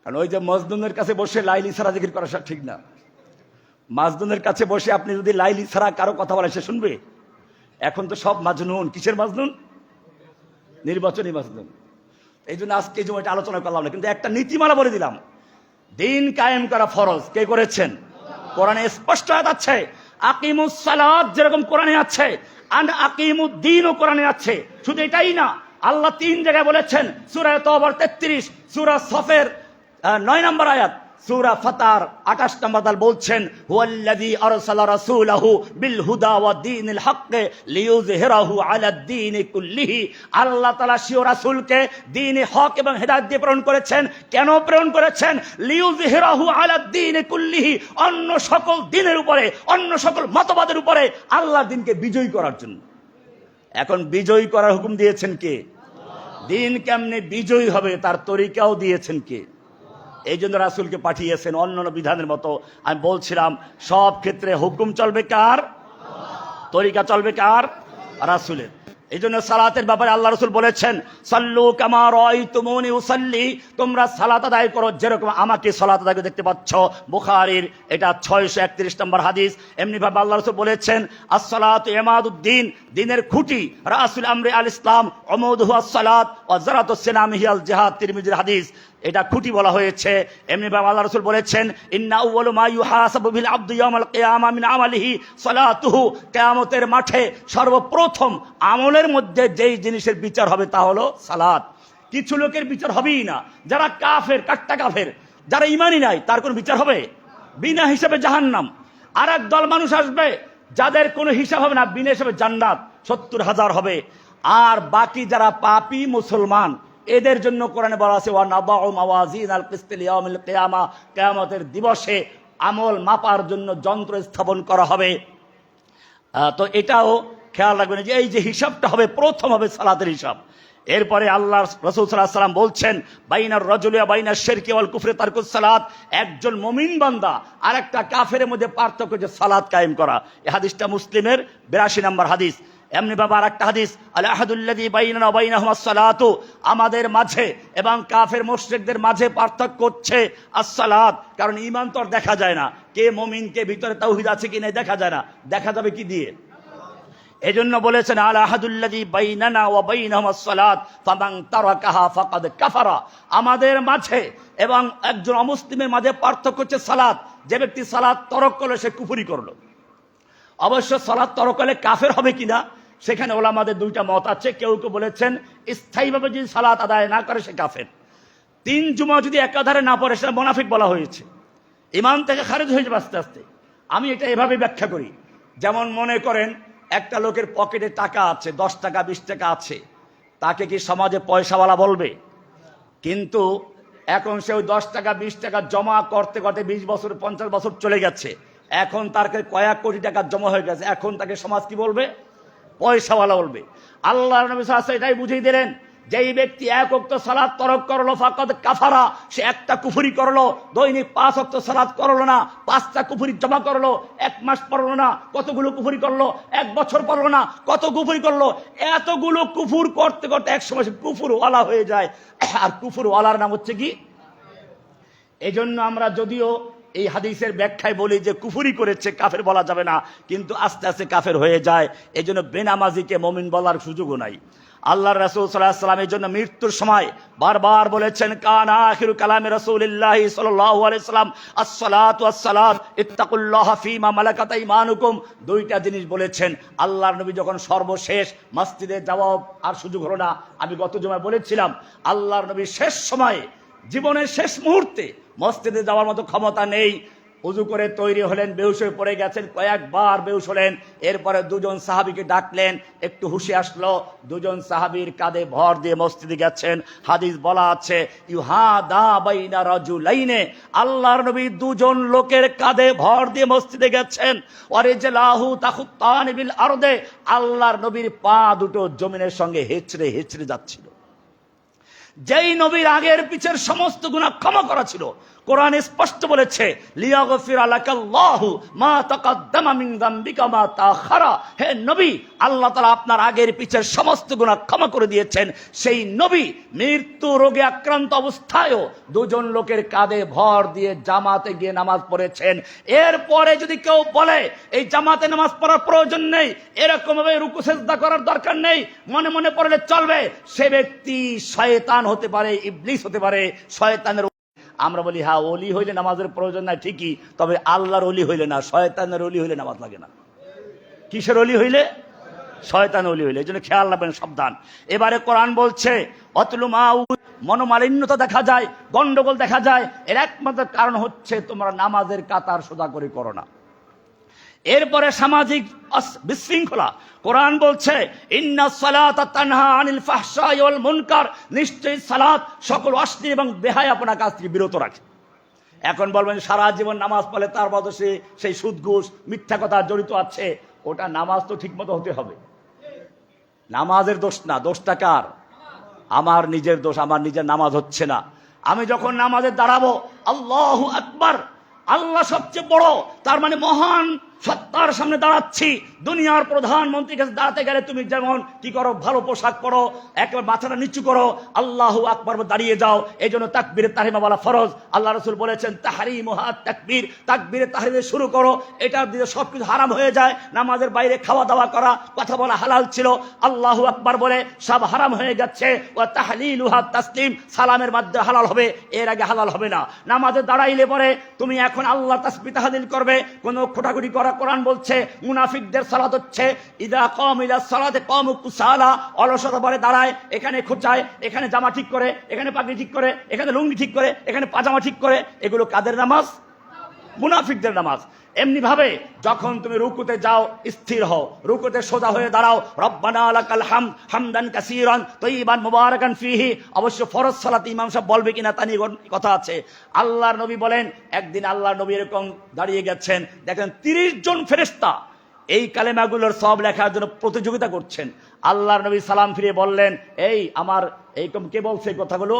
A: কারণ ওই যে মজনুনের কাছে বসে লাইলি ছাড়া জিকির করা ঠিক না। মাজনুনের কাছে বসে আপনি যদি লাইলি ছাড়া কারো কথা বলে সে শুনবে? এখন তো সব মাজনুন। কিসের মাজনুন? নির্বাচনী মাজনুন। এই জন্য আজকে এই সময়টা আলোচনা করলাম না, কিন্তু একটা নীতিমালা বলে দিলাম। দিন কায়েম করা ফরজ। কে করেছেন? কোরআনে স্পষ্ট আয়াত আছে। আকিমুস সালাত যেরকম কোরআনে আছে, আন আকিমুদ্দিনও কোরআনে আছে। শুধু এটাই না, আল্লাহ 3 জায়গায় বলেছেন। সূরা তাওবার 33, সূরা সফের 9 নম্বর আয়াত, সূরা ফাতার 28 নম্বর আয়াত বলছেন হুয়াল্লাযী আরসালা রাসূলাহু বিল হুদা ওয়া দীনিল হক লিইয়ুযহিরাহু আলাদ দীনি কুল্লিহি। আল্লাহ তাআলা স্বীয় রাসূলকে দ্বীনে হক এবং হেদায়েত দিয়ে প্রেরণ করেছেন। কেন প্রেরণ করেছেন? লিইয়ুযহিরাহু আলাদ দীনি কুল্লিহি, অন্য সকল দ্বীনের উপরে, অন্য সকল মতবাদের উপরে আল্লাহর দ্বীনকে বিজয়ী করার জন্য। এখন বিজয়ী করার হুকুম দিয়েছেন কে? দ্বীন কেমনে বিজয়ী হবে তার তরিকাও দিয়েছেন কে? এই জন্য রাসূলকে পাঠিয়েছেন। অন্যান্য বিধানের মতো আমি বলছিলাম সব ক্ষেত্রে হুকুম চলবে কার? তরিকা চলবে কার? রাসূলের। এই জন্য সালাতের ব্যাপারে আল্লাহ রাসূল বলেছেন সাল্লু কামা রাআইতুমুনি উসাল্লি, তোমরা সালাত আদায় করো যেরকম আমাকে সালাত আদায় দেখতে পাচ্ছ। বুখারীর এটা 631 নম্বর হাদিস। এমনি ভাবে আল্লাহ রাসূল বলেছেন as-সালাতু ইমাদুদ্দিন, দ্বীনের খুঁটি, রাসূল আমরি আল ইসলাম উমুদুহু as-সালাত ওয়া যারাতুস সিনামিহি আল জিহাদ, তিরমিজির হাদিস। এটা খুঁটি বলা হয়েছে। এমনি ভাবে আল্লাহ রাসূল বলেছেন ইন্না আউয়ালু মা ইউহাসাবু বিল আবদু ইয়াউমাল কিয়ামা মিন আমালিহি সালাতুহু, কিয়ামতের মাঠে সর্বপ্রথম আমলের মধ্যে যেই জিনিসের বিচার হবে তা হলো সালাত। কিছু লোকের বিচার হবেই না, যারা কাফের, কাট্টা কাফের, যারা ঈমানই নাই, তার কোনো বিচার হবে? বিনা হিসাবে জাহান্নাম। আর এক দল মানুষ আসবে যাদের কোনো হিসাব হবে না, বিনা হিসাবে জান্নাত 70,000 হবে। আর বাকি যারা পাপী মুসলমান, এদের জন্য কোরআনে বলা আছে ওয়া নাদাউ মাওয়াজিনাল কিসত লিয়াউমিল কিয়ামা, কিয়ামতের দিবসে আমল মাপার জন্য যন্ত্র স্থাপন করা হবে। তো এটাও খেয়াল রাখবেন যে এই যে হিসাবটা হবে, প্রথম হবে সালাতের হিসাব। এরপরে আল্লাহ রাসূল সাল্লাল্লাহু আলাইহি ওয়াসাল্লাম বলছেন বাইনার রাজুলি ওয়া বাইনাশ শিরকি ওয়াল কুফরি তারকুস সালাত, একজন মুমিন বান্দা আর একটা কাফেরের মধ্যে পার্থক্য যে সালাত কায়েম করা। এই হাদিসটা মুসলিমের 82 নম্বর হাদিস। এমনি ভাবে আর একটা হাদিস আল আহাদুল্লাযী বাইনানা ওয়া বাইনাহুমাস সালাতু, আমাদের মাঝে এবং কাফের মুশরিকদের মাঝে পার্থক্য হচ্ছে as-সালাত। কারণ ঈমান তো আর দেখা যায় না, কে মুমিন কে ভিতরে তাওহীদ আছে কি না দেখা যায় না, দেখা যাবে কি দিয়ে? এজন্য বলেছেন আল আহাদুল্লাযী বাইনানা ওয়া বাইনাহুমাস সালাত ফামান তারাকাহা ফাকাদ কাফারা, আমাদের মাঝে এবং একজন অমুসলিমের মাঝে পার্থক্য হচ্ছে সালাত। যে ব্যক্তি সালাত তরক করলো সে কুফরি করলো। অবশ্য সালাত তরক করলে কাফের হবে কিনা সেখানে ওলামাদের 2টা মত আছে। কেউ কেউ বলেছেন স্থায়ীভাবে যদি সালাত আদায় না করে সে কাফের। 3 জুমা যদি একাধারে না পড়ে সেটা মুনাফিক বলা হয়েছে, ঈমান থেকে খারিজ হয়ে যাবে আস্তে আস্তে। আমি এটা এভাবে ব্যাখ্যা করি, যেমন মনে করেন একটা লোকের পকেটে টাকা আছে, 10 টাকা 20 টাকা আছে, তাকে কি সমাজে পয়সাওয়ালা বলবে? কিন্তু এখন সে ওই 10 টাকা 20 টাকা জমা করতে করতে 20 বছর 50 বছর চলে গেছে, এখন তার কয়েক কোটি টাকা জমা হয়ে গেছে, এখন তাকে সমাজ কি বলবে? পয়সাওয়ালা বলবে। আল্লাহর নবী সাল্লাল্লাহু আলাইহি ওয়াসাল্লাম এটাই বুঝিয়ে দিলেন যেই ব্যক্তি 1 ওয়াক্ত সালাত তরক করলো ফাকাদ কাফারা, সে একটা কুফরি করলো। দৈনিক 5 ওয়াক্ত সালাত করলো না, 5টা কুফরি জমা করলো। 1 মাস পড়লো না, কতগুলো কুফরি করলো। 1 বছর পড়লো না, কত কুফরি করলো। এতগুলো কুফর করতে করতে এক সময় সে কুফর ওয়ালা হয়ে যায়। আর কুফর ওয়ালার নাম হচ্ছে কি? এজন্য আমরা যদিও এই হাদিসের ব্যাখ্যায় বলি যে কুফরি করেছে, কাফের বলা যাবে না, কিন্তু আস্তে আস্তে কাফের হয়ে যায়। এজন্য বেনামাজিকে মুমিন বলার সুযোগও নাই। আল্লাহর রাসূল সাল্লাল্লাহু আলাইহি ওয়াসাল্লাম এজন্য মৃত্যুর সময় বারবার বলেছেন, কানা আখিরু কালামি রাসূলিল্লাহি সাল্লাল্লাহু আলাইহি ওয়াসাল্লাম আসসালাতু ওয়াসসালাম ইত্তাকুল্লাহা ফীমা মালাকাত আইমানুকুম। দুইটা জিনিস বলেছেন। আল্লাহর নবী যখন সর্বশেষ মসজিদে যাওয়া আর সুযোগ হলো না, আমি গত জুমায় বলেছিলাম, আল্লাহর নবী শেষ সময়ে, জীবনের শেষ মুহূর্তে মসজিদে যাওয়ার মতো ক্ষমতা নেই। উজু করে তৈরি হলেন, বেহুশ হয়ে পড়ে গেছেন, কয়েকবার বেহুশ হলেন। এরপরে 2 জন সাহাবীকে ডাকলেন, একটু হুঁশে আসলো। 2 জন সাহাবীর কাঁধে ভর দিয়ে মসজিদে গেছেন। হাদিস বলা আছে ইউহাদা বাইনা রাজুলাইনে, আল্লাহর নবী 2 জন লোকের কাঁধে ভর দিয়ে মসজিদে গেছেন। ওয়ারিজলাহু তাখুত্তানি বিল আরদে, আল্লাহর নবীর পা দুটো জমিনের সঙ্গে হেঁচড়ে হেঁচড়ে যাচ্ছিল। যেই নবীর আগের পিছের সমস্ত গুনাহ ক্ষমা করা ছিল। কোরআন স্পষ্ট বলেছে লিয়াগফির লাকাল্লাহু মা তাকাদ্দামা মিন যামবিকা মা তাআখারা। হে নবী, আল্লাহ তাআলা আপনার আগের পিছের সমস্ত গুনাহ ক্ষমা করে দিয়েছেন। সেই নবী মৃত্যু রোগে আক্রান্ত অবস্থায়ও 2 জন লোকের কাঁধে ভর দিয়ে জামাতে গিয়ে নামাজ পড়েছেন। এরপরে যদি কেউ বলে এই জামাতে নামাজ পড়ার প্রয়োজন নেই, এরকম ভাবে রুকু সেজদা করার দরকার নেই, মনে মনে পড়লে চলবে, সে ব্যক্তি শয়তান হতে পারে, ইবলিস হতে পারে, শয়তানের। আমরা বলি হ্যাঁ, ওলি হইলে নামাজের প্রয়োজন নাই ঠিকই, তবে আল্লাহর ওলি হইলে না, শয়তানের ওলি হইলে নামাজ লাগে না। কিসের ওলি হইলে? শয়তান ওলি হইলে। এই জন্য খেয়াল রাখবেন, সাবধান। এবারে কোরআন বলছে অতলু মাউ, মনোমালিন্যতা দেখা যায়, গন্ডগোল দেখা যায়, এর একমাত্র কারণ হচ্ছে তোমরা নামাজের কাতার সোজা করে করো না। এরপরে সামাজিক বিশৃঙ্খলা, কোরআন বলছে ইন্নাস সালাতা তানহা আনিল ফাহশাই ওয়াল মুনকার, নিশ্চয়ই সালাত সকল অশ্লীল এবং বেহায়াপনা কাজ থেকে বিরত রাখে। এখন বলবেন সারা জীবন নামাজ পড়লে তার বদলে সেই সুদ ঘুষ মিথ্যা কথা জড়িত আছে, ওটা নামাজ তো ঠিকমতো হতে হবে। নামাজের দোষ না, দোষটা কার? আমার নিজের দোষ, আমার নিজের নামাজ হচ্ছে না। আমি যখন নামাজে দাঁড়াবো আল্লাহু আকবার, আল্লাহ সবচেয়ে বড়, তার মানে মহান সত্তার সামনে দাঁড়াচ্ছি। দুনিয়ার প্রধানমন্ত্রীর কাছে দাঁড়াতে গেলে তুমি যেমন কি করো, ভালো পোশাক পরো, একেবারে মাথাটা নিচু করো, আল্লাহু আকবার দাঁড়িয়ে যাও। এই জন্য তাকবীরে তাহরিমা বলা ফরজ। আল্লাহ রাসূল বলেছেন তাহরিমুহা তাকবীর, তাকবীরে তাহরিমে শুরু করো, এটা দিয়ে সবকিছু হারাম হয়ে যায়। নামাজের বাইরে খাওয়া দাওয়া করা, কথা বলা হালাল ছিল, আল্লাহু আকবার বলে সব হারাম হয়ে যাচ্ছে। ওয়া তাহলিলুহা তাসলিম, সালামের মাধ্যমে হালাল হবে, এর আগে হালাল হবে না। নামাজে দাঁড়াইলে পরে তুমি এখন আল্লাহ তাসবিহ তাহলিল করবে, কোনো খোটাখুটি করা। কোরআন বলছে মুনাফিকদের সালাত হচ্ছে ইদা কামু ইলা সালাতে কামু কুসালা, অলসতা বলে দাঁড়ায়, এখানে খোঁচায়, এখানে জামা ঠিক করে, এখানে পাগড়ি ঠিক করে, এখানে লুঙ্গি ঠিক করে, এখানে পাজামা ঠিক করে। এগুলো কাদের নামাজ? মুনাফিকদের নামাজ। এমনি ভাবে যখন তুমি রুকুতে যাও স্থির হও, রুকুতে সোজা হয়ে দাঁড়াও, রব্বানা লাকাল হামদ হামদান কাসীরান তাইয়িবান মুবারাকান ফীহি। অবশ্য ফরজ সালাতে ইমাম সাহেব বলবে কিনা তা নিয়ে কথা আছে। আল্লাহর নবী বলেন, একদিন আল্লাহর নবী এরকম দাঁড়িয়ে গেছেন, দেখেন 30 জন ফেরেশতা এই কালেমাগুলোর সব লেখার জন্য প্রতিযোগিতা করছেন। আল্লাহর নবী সালাম ফিরিয়ে বললেন, এই আমার এইরকম কে বলছে এই কথাগুলো?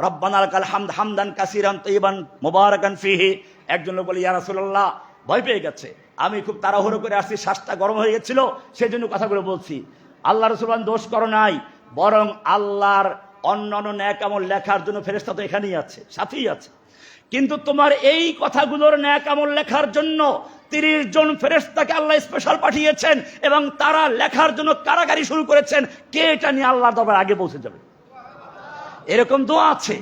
A: রব্বানা লাকাল হামদ হামদান কাসীরান তাইয়িবান মুবারাকান ফীহি। একজন লোক বলে, ইয়া রাসূলুল্লাহ, ভয় পেয়ে গেছে, আমি খুব তাড়াহুড়ো করে আসছি, শ্বাসটা গরম হয়ে গেছিল, সেই জন্য কথাগুলো বলছি। আল্লাহ রাসূল বলেন, দোষ করো নাই, বরং আল্লাহর অন্যান্য নেক আমল লেখার জন্য ফেরেশতা তো এখানেই আছে, সাথেই আছে, কিন্তু তোমার এই কথাগুলোর নেক আমল লেখার জন্য 30 জন ফেরেশতাকে আল্লাহ স্পেশাল পাঠিয়েছেন, এবং তারা লেখার জন্য কারাগারি শুরু করেছেন। কে এটা নিয়ে আল্লাহর দরবারে আগে পৌঁছে যাবে? এরকম দোয়া আছে।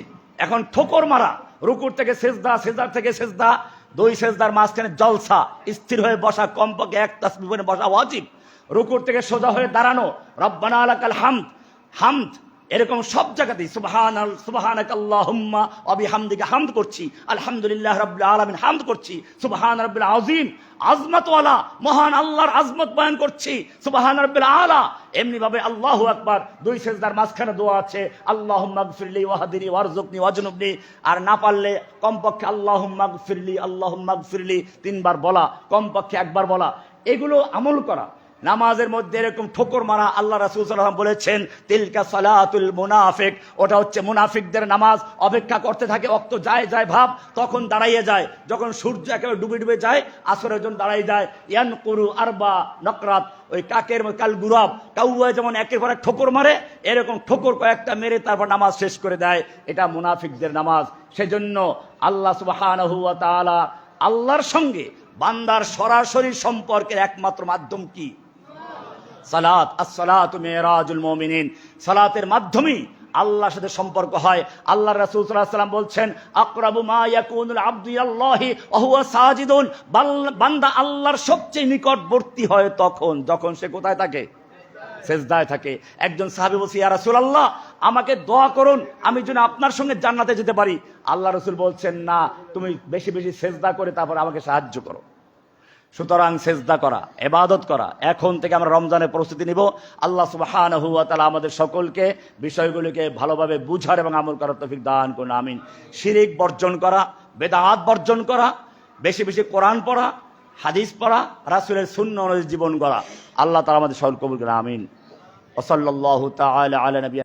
A: এখন ঠোকর মারা, রুকুর থেকে সেজদা, সেজদার থেকে সেজদা, 2 সেজদার মাঝখানে জলসা, স্থির হয়ে বসা, কমপক্ষে 1 তাসবিহ পড়ে বসা ওয়াজিব। রুকুর থেকে সোজা হয়ে দাঁড়ানো, রব্বানা লাকাল হামদ হামদ, এরকম সব জায়গাতেই সুবহানাকাল্লাহুম্মা ওয়া বিহামদিকা হামদ করছি, আলহামদুলিল্লাহ রাব্বিল আলামিন হামদ করছি, সুবহান রাব্বিল আযীম, আজমতওয়ালা মহান আল্লাহর আজমত বয়ান করছি, সুবহান রাব্বিল আলা। এমনি ভাবে আল্লাহু আকবার, 2 সেজদার মাঝখানে দোয়া আছে, আল্লাহুম্মা গফিরলি ওয়াহদিনি ওয়ারযুকনি ওয়াজনুবনি। আর না পারলে কমপক্ষে আল্লাহুম্মা গফিরলি, আল্লাহুম্মা গফিরলি 3 বার বলা, কমপক্ষে 1 বার বলা। এগুলো আমল করা। নামাজের মধ্যে এরকম ঠোকর মারা, আল্লাহ রাসূল সাল্লাল্লাহু আলাইহি ওয়াসাল্লাম বলেছেন তিলকা সালাতুল মুনাফিক, ওটা হচ্ছে মুনাফিকদের নামাজ। অপেক্ষা করতে থাকে, অক্ত যায় যায় ভাব, তখন দাঁড়াইয়ে যায়, যখন সূর্য একেবারে ডুবে ডুবে যায় আসরের জন্য দাঁড়াই যায়। ইয়ানকুরু আরবা নকরাত, ওই কাকের কাল গুরাব কাউয়া যেমন একের পর এক ঠোকর মারে, এরকম ঠোকর কয়েকটা মেরে তারপর নামাজ শেষ করে দেয়, এটা মুনাফিকদের নামাজ। সেজন্য আল্লাহ সুবহানাহু ওয়া তাআলা, আল্লাহর সঙ্গে বান্দার সরাসরি সম্পর্কের একমাত্র মাধ্যম কি? সালাত। আসসালাতু মিরাজুল মুমিনিন, সালাতের মাধ্যমেই আল্লাহর সাথে সম্পর্ক হয়। আল্লাহ রাসূল সাল্লাল্লাহু আলাইহি ওয়াসাল্লাম বলছেন আকরাবু মা ইয়াকুনুল আবদু ইলাল্লাহি ওয়া হুয়া সাজিদুন, বান্দা আল্লাহর সবচেয়ে নিকটবর্তী হয় তখন যখন সে কোথায় থাকে? সেজদায় থাকে। একজন সাহাবী বলছে ইয়া রাসূলুল্লাহ, আমাকে দোয়া করুন আমি যেন আপনার সঙ্গে জান্নাতে যেতে পারি। আল্লাহ রাসূল বলছেন না, তুমি বেশি বেশি সেজদা করে তারপর আমাকে সাহায্য করো। সুতরাং সেজদা করা, ইবাদত করা, এখন থেকে আমরা রমজানের প্রস্তুতি নিব। আল্লাহ সুবহানাহু ওয়া তাআলা আমাদের সকলকে বিষয়গুলিকে ভালোভাবে বুঝার এবং আমল করার তৌফিক দান করুন, আমিন। শিরিক বর্জন করা, বেদাত বর্জন করা, বেশি বেশি কোরআন পড়া, হাদিস পড়া, রাসূলের সুন্নাহ অনুযায়ী জীবন গড়া, আল্লাহ তাআলা আমাদের সকল কবুল করুন, আমিন। ওয়া সাল্লাল্লাহু তাআলা আলা নবী।